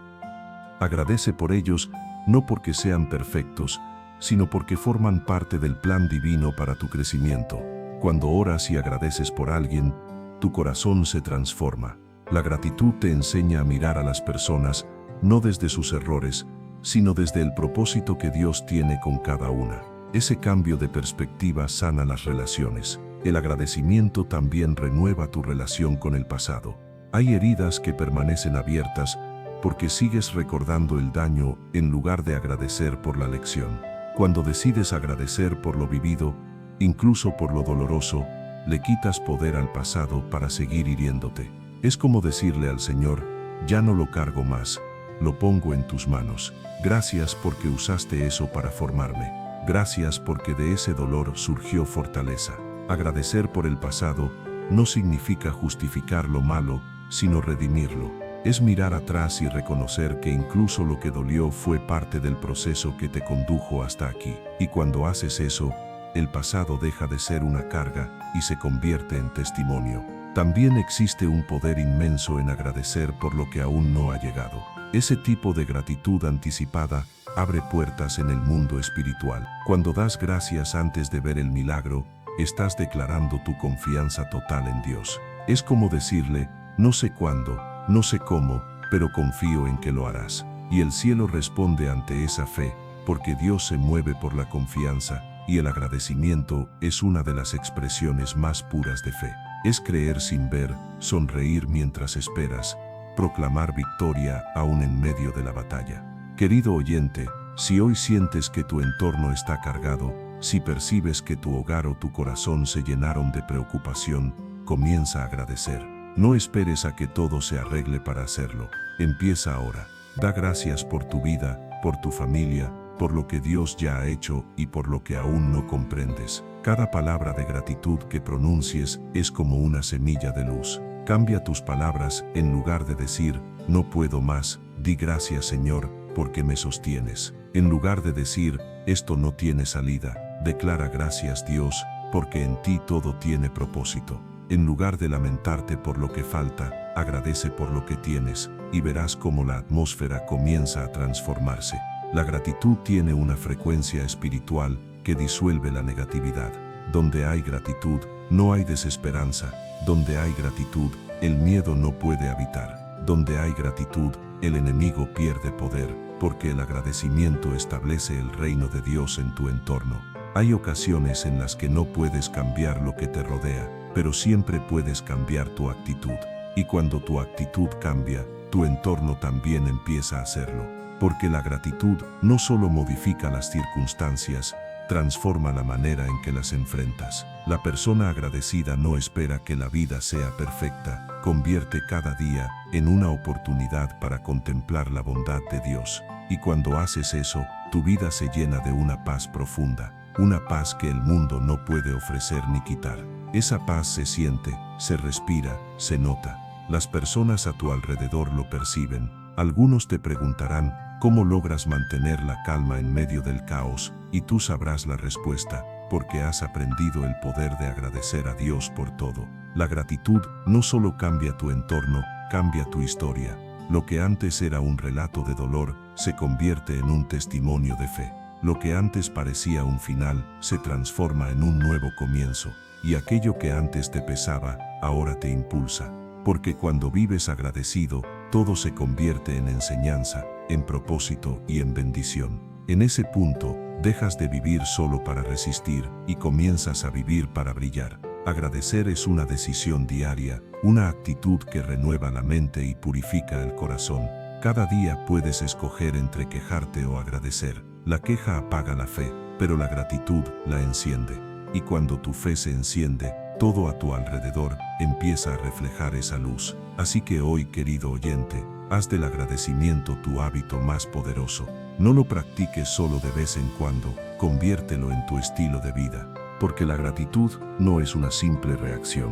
A: Agradece por ellos, no porque sean perfectos, sino porque forman parte del plan divino para tu crecimiento. Cuando oras y agradeces por alguien, tu corazón se transforma. La gratitud te enseña a mirar a las personas, no desde sus errores, sino desde el propósito que Dios tiene con cada una. Ese cambio de perspectiva sana las relaciones. El agradecimiento también renueva tu relación con el pasado. Hay heridas que permanecen abiertas porque sigues recordando el daño en lugar de agradecer por la lección. Cuando decides agradecer por lo vivido, incluso por lo doloroso, le quitas poder al pasado para seguir hiriéndote. Es como decirle al Señor, ya no lo cargo más, lo pongo en tus manos. Gracias porque usaste eso para formarme. Gracias porque de ese dolor surgió fortaleza. Agradecer por el pasado no significa justificar lo malo, sino redimirlo. Es mirar atrás y reconocer que incluso lo que dolió fue parte del proceso que te condujo hasta aquí. Y cuando haces eso, el pasado deja de ser una carga y se convierte en testimonio. También existe un poder inmenso en agradecer por lo que aún no ha llegado. Ese tipo de gratitud anticipada abre puertas en el mundo espiritual. Cuando das gracias antes de ver el milagro, estás declarando tu confianza total en Dios. Es como decirle, no sé cuándo, no sé cómo, pero confío en que lo harás. Y el cielo responde ante esa fe, porque Dios se mueve por la confianza, y el agradecimiento es una de las expresiones más puras de fe. Es creer sin ver, sonreír mientras esperas, proclamar victoria aún en medio de la batalla. Querido oyente, si hoy sientes que tu entorno está cargado, si percibes que tu hogar o tu corazón se llenaron de preocupación, comienza a agradecer. No esperes a que todo se arregle para hacerlo. Empieza ahora. Da gracias por tu vida, por tu familia, por lo que Dios ya ha hecho y por lo que aún no comprendes. Cada palabra de gratitud que pronuncies es como una semilla de luz. Cambia tus palabras, en lugar de decir, no puedo más, di gracias Señor, porque me sostienes. En lugar de decir, esto no tiene salida, declara gracias Dios, porque en ti todo tiene propósito. En lugar de lamentarte por lo que falta, agradece por lo que tienes, y verás cómo la atmósfera comienza a transformarse. La gratitud tiene una frecuencia espiritual que disuelve la negatividad. Donde hay gratitud, no hay desesperanza. Donde hay gratitud, el miedo no puede habitar. Donde hay gratitud, el enemigo pierde poder, porque el agradecimiento establece el reino de Dios en tu entorno. Hay ocasiones en las que no puedes cambiar lo que te rodea, pero siempre puedes cambiar tu actitud. Y cuando tu actitud cambia, tu entorno también empieza a hacerlo. Porque la gratitud no solo modifica las circunstancias, transforma la manera en que las enfrentas. La persona agradecida no espera que la vida sea perfecta, convierte cada día en una oportunidad para contemplar la bondad de Dios. Y cuando haces eso, tu vida se llena de una paz profunda, una paz que el mundo no puede ofrecer ni quitar. Esa paz se siente, se respira, se nota. Las personas a tu alrededor lo perciben. Algunos te preguntarán, ¿cómo logras mantener la calma en medio del caos? Y tú sabrás la respuesta, porque has aprendido el poder de agradecer a Dios por todo. La gratitud no solo cambia tu entorno, cambia tu historia. Lo que antes era un relato de dolor, se convierte en un testimonio de fe. Lo que antes parecía un final, se transforma en un nuevo comienzo. Y aquello que antes te pesaba, ahora te impulsa. Porque cuando vives agradecido, todo se convierte en enseñanza, en propósito y en bendición. En ese punto, dejas de vivir solo para resistir y comienzas a vivir para brillar. Agradecer es una decisión diaria, una actitud que renueva la mente y purifica el corazón. Cada día puedes escoger entre quejarte o agradecer. La queja apaga la fe, pero la gratitud la enciende. Y cuando tu fe se enciende, todo a tu alrededor empieza a reflejar esa luz. Así que hoy, querido oyente, haz del agradecimiento tu hábito más poderoso. No lo practiques solo de vez en cuando, conviértelo en tu estilo de vida. Porque la gratitud no es una simple reacción,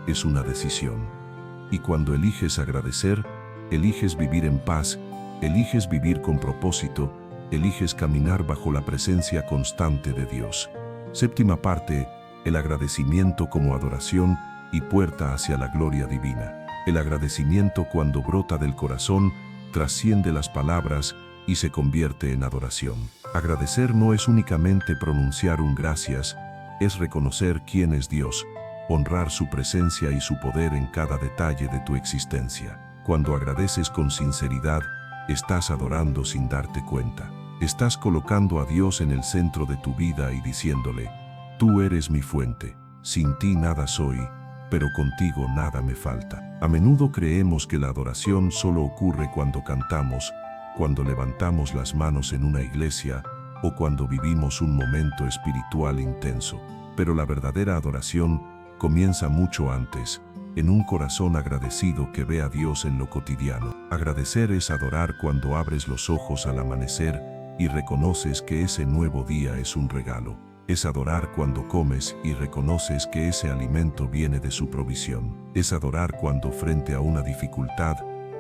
A: es una decisión. Y cuando eliges agradecer, eliges vivir en paz, eliges vivir con propósito, eliges caminar bajo la presencia constante de Dios. Séptima parte, el agradecimiento como adoración y puerta hacia la gloria divina. El agradecimiento cuando brota del corazón, trasciende las palabras y se convierte en adoración. Agradecer no es únicamente pronunciar un gracias, es reconocer quién es Dios, honrar su presencia y su poder en cada detalle de tu existencia. Cuando agradeces con sinceridad, estás adorando sin darte cuenta. Estás colocando a Dios en el centro de tu vida y diciéndole, tú eres mi fuente, sin ti nada soy, pero contigo nada me falta. A menudo creemos que la adoración solo ocurre cuando cantamos, cuando levantamos las manos en una iglesia o cuando vivimos un momento espiritual intenso. Pero la verdadera adoración comienza mucho antes, en un corazón agradecido que ve a Dios en lo cotidiano. Agradecer es adorar cuando abres los ojos al amanecer y reconoces que ese nuevo día es un regalo. Es adorar cuando comes y reconoces que ese alimento viene de su provisión. Es adorar cuando frente a una dificultad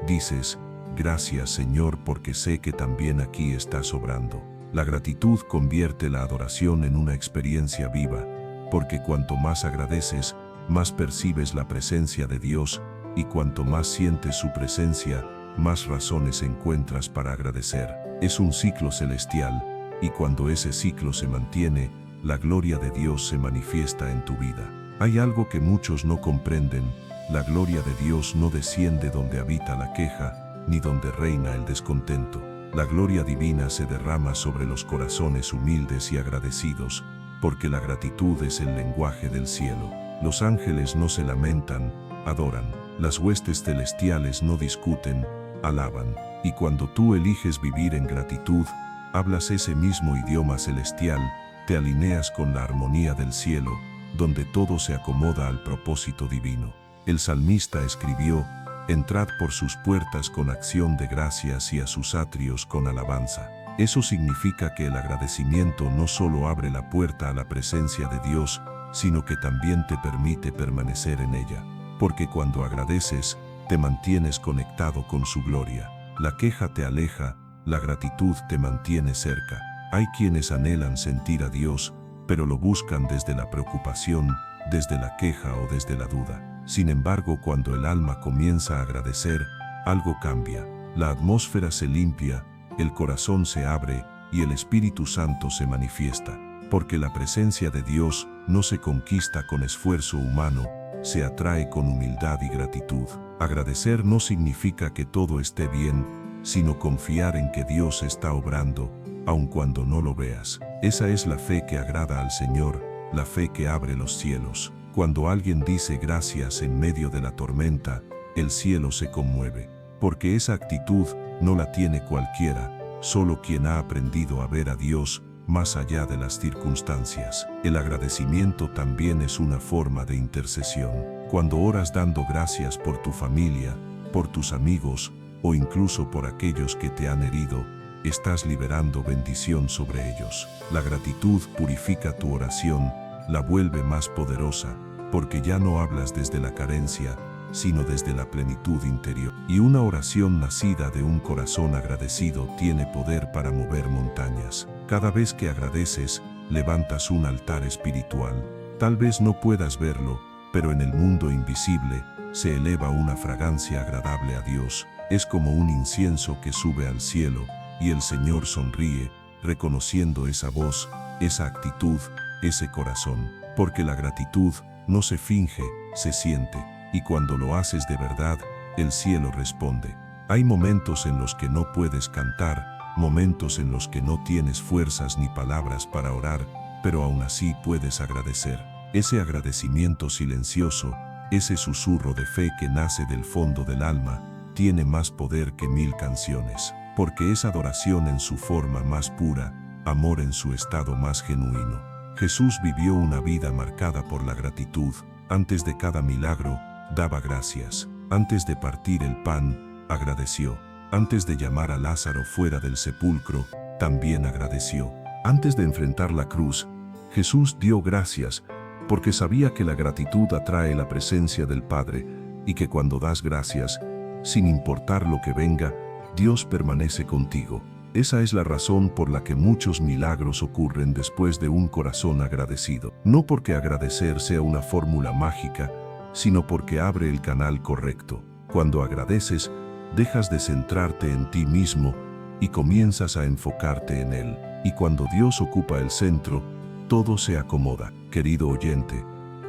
A: dices, gracias Señor porque sé que también aquí estás obrando. La gratitud convierte la adoración en una experiencia viva, porque cuanto más agradeces, más percibes la presencia de Dios, y cuanto más sientes su presencia, más razones encuentras para agradecer. Es un ciclo celestial, y cuando ese ciclo se mantiene, la gloria de Dios se manifiesta en tu vida. Hay algo que muchos no comprenden: la gloria de Dios no desciende donde habita la queja, ni donde reina el descontento. La gloria divina se derrama sobre los corazones humildes y agradecidos, porque la gratitud es el lenguaje del cielo. Los ángeles no se lamentan, adoran. Las huestes celestiales no discuten, alaban. Y cuando tú eliges vivir en gratitud, hablas ese mismo idioma celestial, te alineas con la armonía del cielo, donde todo se acomoda al propósito divino. El salmista escribió: «Entrad por sus puertas con acción de gracias y a sus atrios con alabanza». Eso significa que el agradecimiento no solo abre la puerta a la presencia de Dios, sino que también te permite permanecer en ella. Porque cuando agradeces, te mantienes conectado con su gloria. La queja te aleja, la gratitud te mantiene cerca. Hay quienes anhelan sentir a Dios, pero lo buscan desde la preocupación, desde la queja o desde la duda. Sin embargo, cuando el alma comienza a agradecer, algo cambia. La atmósfera se limpia, el corazón se abre y el Espíritu Santo se manifiesta. Porque la presencia de Dios no se conquista con esfuerzo humano, se atrae con humildad y gratitud. Agradecer no significa que todo esté bien, sino confiar en que Dios está obrando, aun cuando no lo veas. Esa es la fe que agrada al Señor, la fe que abre los cielos. Cuando alguien dice gracias en medio de la tormenta, el cielo se conmueve. Porque esa actitud no la tiene cualquiera, solo quien ha aprendido a ver a Dios más allá de las circunstancias. El agradecimiento también es una forma de intercesión. Cuando oras dando gracias por tu familia, por tus amigos o incluso por aquellos que te han herido, estás liberando bendición sobre ellos. La gratitud purifica tu oración, la vuelve más poderosa, porque ya no hablas desde la carencia, sino desde la plenitud interior. Y una oración nacida de un corazón agradecido tiene poder para mover montañas. Cada vez que agradeces, levantas un altar espiritual. Tal vez no puedas verlo, pero en el mundo invisible se eleva una fragancia agradable a Dios. Es como un incienso que sube al cielo, y el Señor sonríe, reconociendo esa voz, esa actitud, ese corazón. Porque la gratitud no se finge, se siente. Y cuando lo haces de verdad, el cielo responde. Hay momentos en los que no puedes cantar, momentos en los que no tienes fuerzas ni palabras para orar, pero aún así puedes agradecer. Ese agradecimiento silencioso, ese susurro de fe que nace del fondo del alma, tiene más poder que 1000 canciones, porque es adoración en su forma más pura, amor en su estado más genuino. Jesús vivió una vida marcada por la gratitud. Antes de cada milagro, daba gracias. Antes de partir el pan, agradeció. Antes de llamar a Lázaro fuera del sepulcro, también agradeció. Antes de enfrentar la cruz, Jesús dio gracias, porque sabía que la gratitud atrae la presencia del Padre, y que cuando das gracias, sin importar lo que venga, Dios permanece contigo. Esa es la razón por la que muchos milagros ocurren después de un corazón agradecido. No porque agradecer sea una fórmula mágica, sino porque abre el canal correcto. Cuando agradeces, dejas de centrarte en ti mismo y comienzas a enfocarte en Él. Y cuando Dios ocupa el centro, todo se acomoda. Querido oyente,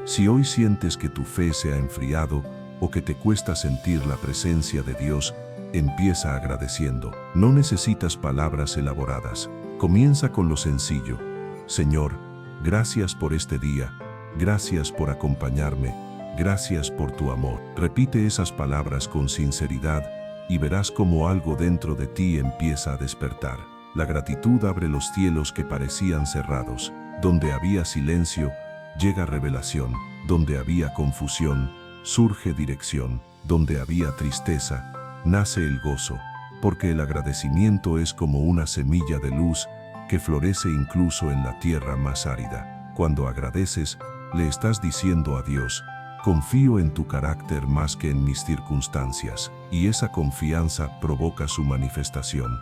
A: si hoy sientes que tu fe se ha enfriado o que te cuesta sentir la presencia de Dios, empieza agradeciendo. No necesitas palabras elaboradas. Comienza con lo sencillo. Señor, gracias por este día. Gracias por acompañarme. Gracias por tu amor. Repite esas palabras con sinceridad y verás cómo algo dentro de ti empieza a despertar. La gratitud abre los cielos que parecían cerrados. Donde había silencio, llega revelación. Donde había confusión, surge dirección. Donde había tristeza, nace el gozo. Porque el agradecimiento es como una semilla de luz que florece incluso en la tierra más árida. Cuando agradeces, le estás diciendo a Dios: confío en tu carácter más que en mis circunstancias. Y esa confianza provoca su manifestación.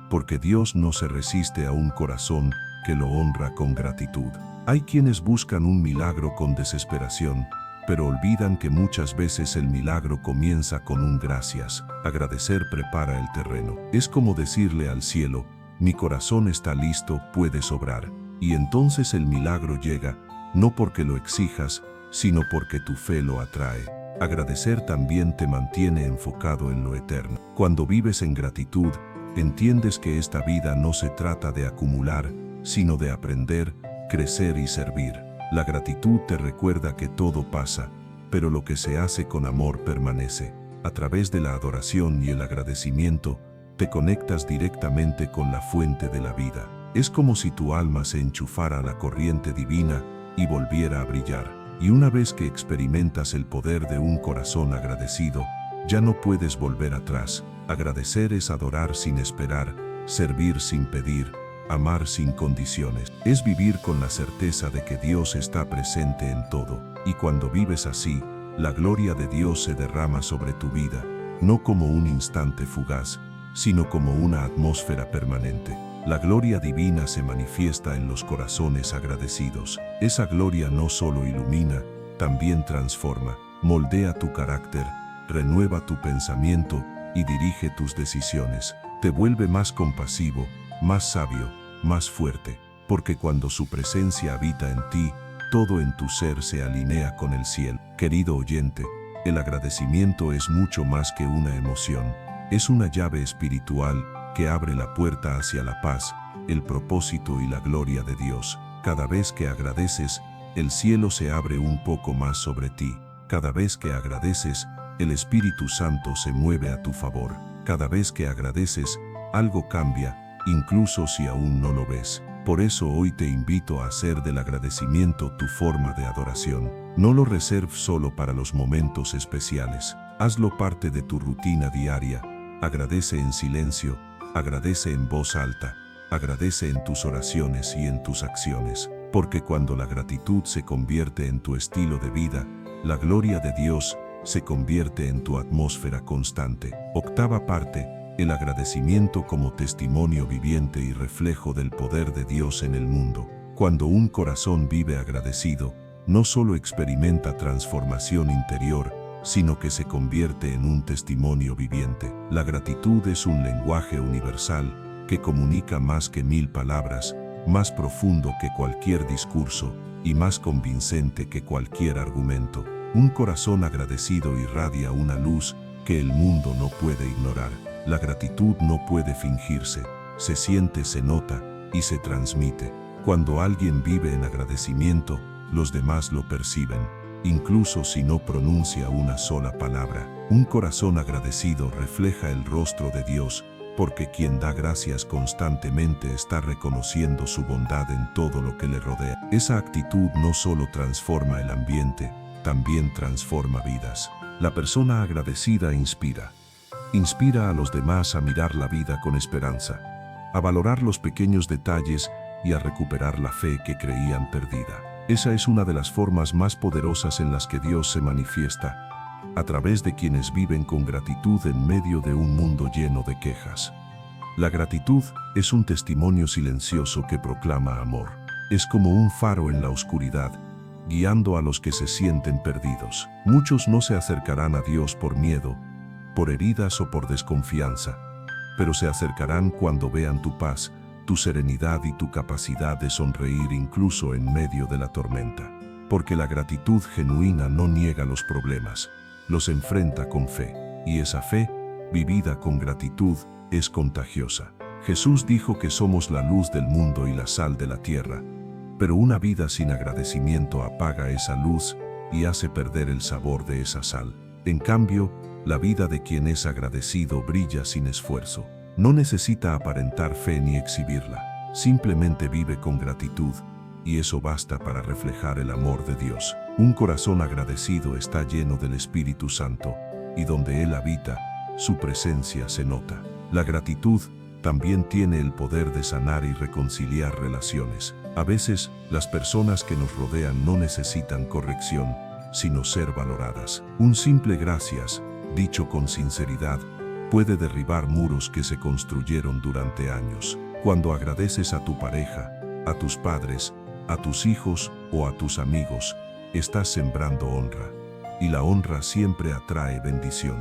A: Porque Dios no se resiste a un corazón que lo honra con gratitud. Hay quienes buscan un milagro con desesperación, pero olvidan que muchas veces el milagro comienza con un gracias. Agradecer prepara el terreno. Es como decirle al cielo: mi corazón está listo, puedes obrar. Y entonces el milagro llega, no porque lo exijas, sino porque tu fe lo atrae. Agradecer también te mantiene enfocado en lo eterno. Cuando vives en gratitud, entiendes que esta vida no se trata de acumular, sino de aprender, crecer y servir. La gratitud te recuerda que todo pasa, pero lo que se hace con amor permanece. A través de la adoración y el agradecimiento, te conectas directamente con la fuente de la vida. Es como si tu alma se enchufara a la corriente divina y volviera a brillar. Y una vez que experimentas el poder de un corazón agradecido, ya no puedes volver atrás. Agradecer es adorar sin esperar, servir sin pedir, amar sin condiciones. Es vivir con la certeza de que Dios está presente en todo. Y cuando vives así, la gloria de Dios se derrama sobre tu vida, no como un instante fugaz, sino como una atmósfera permanente. La gloria divina se manifiesta en los corazones agradecidos. Esa gloria no solo ilumina, también transforma, moldea tu carácter, renueva tu pensamiento y dirige tus decisiones. Te vuelve más compasivo, más sabio, más fuerte, porque cuando su presencia habita en ti, todo en tu ser se alinea con el cielo. Querido oyente, el agradecimiento es mucho más que una emoción. Es una llave espiritual que abre la puerta hacia la paz, el propósito y la gloria de Dios. Cada vez que agradeces, el cielo se abre un poco más sobre ti. Cada vez que agradeces, el Espíritu Santo se mueve a tu favor. Cada vez que agradeces, algo cambia, incluso si aún no lo ves. Por eso hoy te invito a hacer del agradecimiento tu forma de adoración. No lo reserves solo para los momentos especiales. Hazlo parte de tu rutina diaria. Agradece en silencio, agradece en voz alta, agradece en tus oraciones y en tus acciones. Porque cuando la gratitud se convierte en tu estilo de vida, la gloria de Dios se convierte en tu atmósfera constante. Octava parte. El agradecimiento como testimonio viviente y reflejo del poder de Dios en el mundo. Cuando un corazón vive agradecido, no solo experimenta transformación interior, sino que se convierte en un testimonio viviente. La gratitud es un lenguaje universal que comunica más que 1000 palabras, más profundo que cualquier discurso y más convincente que cualquier argumento. Un corazón agradecido irradia una luz que el mundo no puede ignorar. La gratitud no puede fingirse, se siente, se nota y se transmite. Cuando alguien vive en agradecimiento, los demás lo perciben, incluso si no pronuncia una sola palabra. Un corazón agradecido refleja el rostro de Dios, porque quien da gracias constantemente está reconociendo su bondad en todo lo que le rodea. Esa actitud no solo transforma el ambiente, también transforma vidas. La persona agradecida inspira. Inspira a los demás a mirar la vida con esperanza, a valorar los pequeños detalles y a recuperar la fe que creían perdida. Esa es una de las formas más poderosas en las que Dios se manifiesta, a través de quienes viven con gratitud en medio de un mundo lleno de quejas. La gratitud es un testimonio silencioso que proclama amor. Es como un faro en la oscuridad, guiando a los que se sienten perdidos. Muchos no se acercarán a Dios por miedo, por heridas o por desconfianza, pero se acercarán cuando vean tu paz, tu serenidad y tu capacidad de sonreír incluso en medio de la tormenta. Porque la gratitud genuina no niega los problemas, los enfrenta con fe, y esa fe, vivida con gratitud, es contagiosa. Jesús dijo que somos la luz del mundo y la sal de la tierra, pero una vida sin agradecimiento apaga esa luz y hace perder el sabor de esa sal. En cambio, la vida de quien es agradecido brilla sin esfuerzo. No necesita aparentar fe ni exhibirla. Simplemente vive con gratitud, y eso basta para reflejar el amor de Dios. Un corazón agradecido está lleno del Espíritu Santo, y donde Él habita, su presencia se nota. La gratitud también tiene el poder de sanar y reconciliar relaciones. A veces, las personas que nos rodean no necesitan corrección, sino ser valoradas. Un simple gracias, dicho con sinceridad, puede derribar muros que se construyeron durante años. Cuando agradeces a tu pareja, a tus padres, a tus hijos o a tus amigos, estás sembrando honra. Y la honra siempre atrae bendición.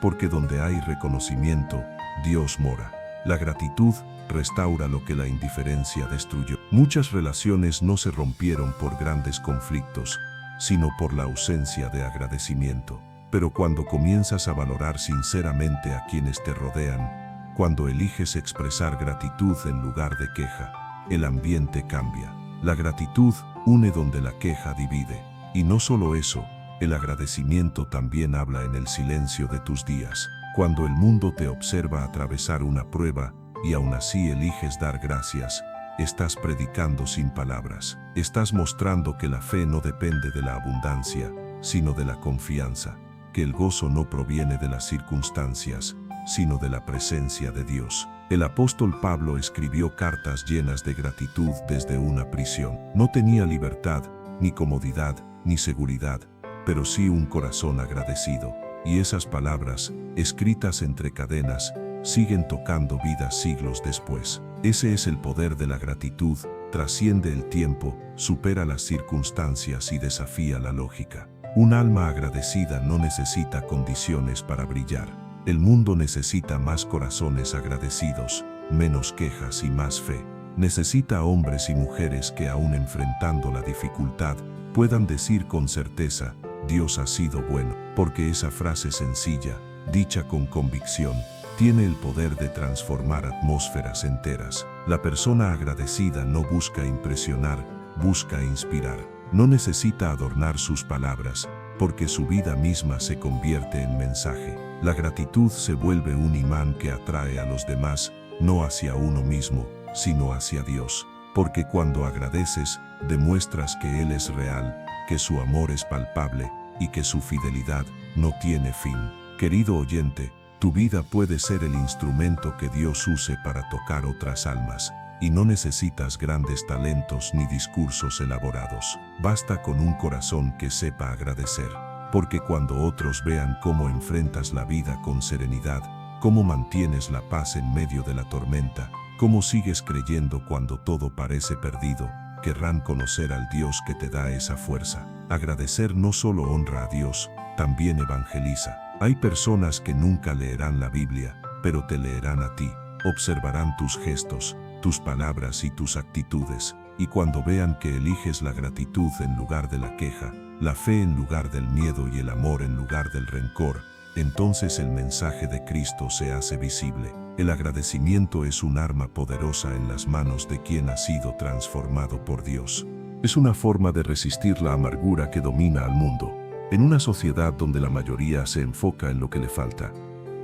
A: Porque donde hay reconocimiento, Dios mora. La gratitud restaura lo que la indiferencia destruyó. Muchas relaciones no se rompieron por grandes conflictos, sino por la ausencia de agradecimiento. Pero cuando comienzas a valorar sinceramente a quienes te rodean, Cuando eliges expresar gratitud en lugar de queja, el ambiente cambia. La gratitud une donde la queja divide. Y no solo eso, el agradecimiento también habla en el silencio de tus días. Cuando el mundo te observa atravesar una prueba y aún así eliges dar gracias, estás predicando sin palabras. Estás mostrando que la fe no depende de la abundancia, sino de la confianza. Que el gozo no proviene de las circunstancias, sino de la presencia de Dios. El apóstol Pablo escribió cartas llenas de gratitud desde una prisión. No tenía libertad, ni comodidad, ni seguridad, pero sí un corazón agradecido. Y esas palabras, escritas entre cadenas, siguen tocando vidas siglos después. Ese es el poder de la gratitud, trasciende el tiempo, supera las circunstancias y desafía la lógica. Un alma agradecida no necesita condiciones para brillar. El mundo necesita más corazones agradecidos, menos quejas y más fe. Necesita hombres y mujeres que aún enfrentando la dificultad, puedan decir con certeza, Dios ha sido bueno, porque esa frase sencilla, dicha con convicción, tiene el poder de transformar atmósferas enteras. La persona agradecida no busca impresionar, busca inspirar. No necesita adornar sus palabras, porque su vida misma se convierte en mensaje. La gratitud se vuelve un imán que atrae a los demás, no hacia uno mismo, sino hacia Dios. Porque cuando agradeces, demuestras que Él es real, que su amor es palpable y que su fidelidad no tiene fin. Querido oyente, tu vida puede ser el instrumento que Dios use para tocar otras almas, y no necesitas grandes talentos ni discursos elaborados. Basta con un corazón que sepa agradecer, porque cuando otros vean cómo enfrentas la vida con serenidad, cómo mantienes la paz en medio de la tormenta, cómo sigues creyendo cuando todo parece perdido, querrán conocer al Dios que te da esa fuerza. Agradecer no solo honra a Dios, también evangeliza. Hay personas que nunca leerán la Biblia, pero te leerán a ti, observarán tus gestos, tus palabras y tus actitudes, y cuando vean que eliges la gratitud en lugar de la queja, la fe en lugar del miedo y el amor en lugar del rencor, entonces el mensaje de Cristo se hace visible. El agradecimiento es un arma poderosa en las manos de quien ha sido transformado por Dios. Es una forma de resistir la amargura que domina al mundo. En una sociedad donde la mayoría se enfoca en lo que le falta,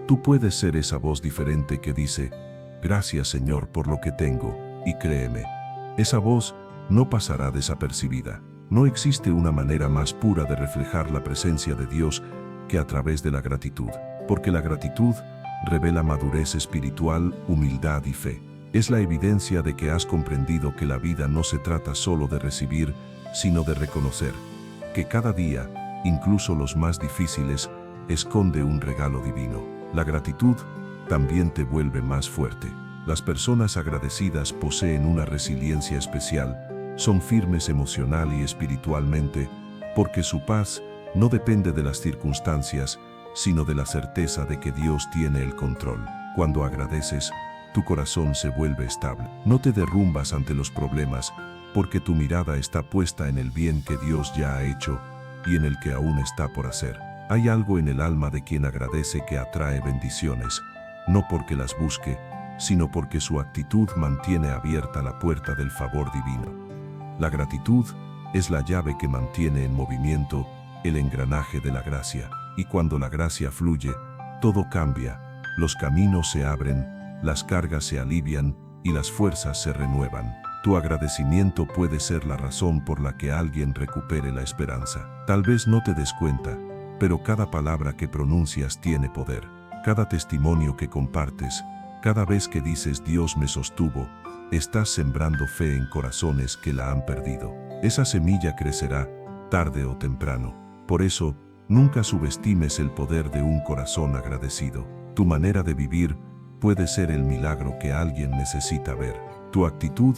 A: tú puedes ser esa voz diferente que dice, gracias Señor por lo que tengo, y créeme, esa voz no pasará desapercibida. No existe una manera más pura de reflejar la presencia de Dios que a través de la gratitud, porque la gratitud revela madurez espiritual, humildad y fe. Es la evidencia de que has comprendido que la vida no se trata solo de recibir, sino de reconocer que cada día, incluso los más difíciles, esconde un regalo divino. La gratitud también te vuelve más fuerte. Las personas agradecidas poseen una resiliencia especial, son firmes emocional y espiritualmente, porque su paz no depende de las circunstancias, sino de la certeza de que Dios tiene el control. Cuando agradeces, tu corazón se vuelve estable. No te derrumbas ante los problemas, porque tu mirada está puesta en el bien que Dios ya ha hecho y en el que aún está por hacer. Hay algo en el alma de quien agradece que atrae bendiciones, no porque las busque, sino porque su actitud mantiene abierta la puerta del favor divino. La gratitud es la llave que mantiene en movimiento el engranaje de la gracia, y cuando la gracia fluye, todo cambia, los caminos se abren, las cargas se alivian y las fuerzas se renuevan. Tu agradecimiento puede ser la razón por la que alguien recupere la esperanza. Tal vez no te des cuenta, pero cada palabra que pronuncias tiene poder. Cada testimonio que compartes, cada vez que dices Dios me sostuvo, estás sembrando fe en corazones que la han perdido. Esa semilla crecerá, tarde o temprano. Por eso, nunca subestimes el poder de un corazón agradecido. Tu manera de vivir puede ser el milagro que alguien necesita ver. Tu actitud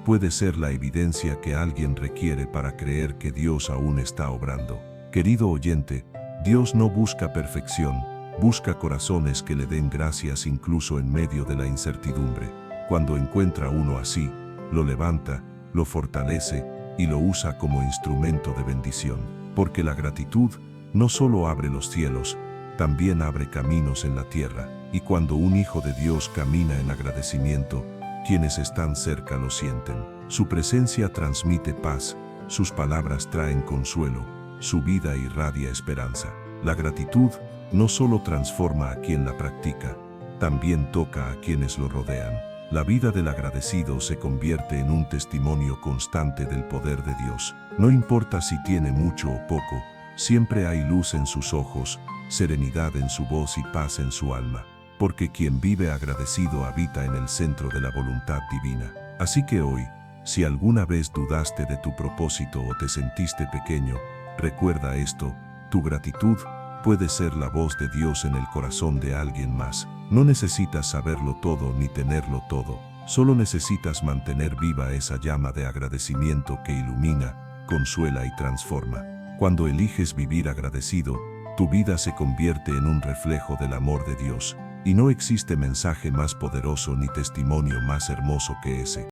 A: puede ser la evidencia que alguien requiere para creer que Dios aún está obrando. Querido oyente, Dios no busca perfección, busca corazones que le den gracias incluso en medio de la incertidumbre. Cuando encuentra uno así, lo levanta, lo fortalece y lo usa como instrumento de bendición. Porque la gratitud no solo abre los cielos, también abre caminos en la tierra. Y cuando un hijo de Dios camina en agradecimiento, quienes están cerca lo sienten. Su presencia transmite paz, sus palabras traen consuelo, su vida irradia esperanza. La gratitud no solo transforma a quien la practica, también toca a quienes lo rodean. La vida del agradecido se convierte en un testimonio constante del poder de Dios. No importa si tiene mucho o poco, siempre hay luz en sus ojos, serenidad en su voz y paz en su alma. Porque quien vive agradecido habita en el centro de la voluntad divina. Así que hoy, si alguna vez dudaste de tu propósito o te sentiste pequeño, recuerda esto: tu gratitud puede ser la voz de Dios en el corazón de alguien más. No necesitas saberlo todo ni tenerlo todo, solo necesitas mantener viva esa llama de agradecimiento que ilumina, consuela y transforma. Cuando eliges vivir agradecido, tu vida se convierte en un reflejo del amor de Dios, y no existe mensaje más poderoso ni testimonio más hermoso que ese.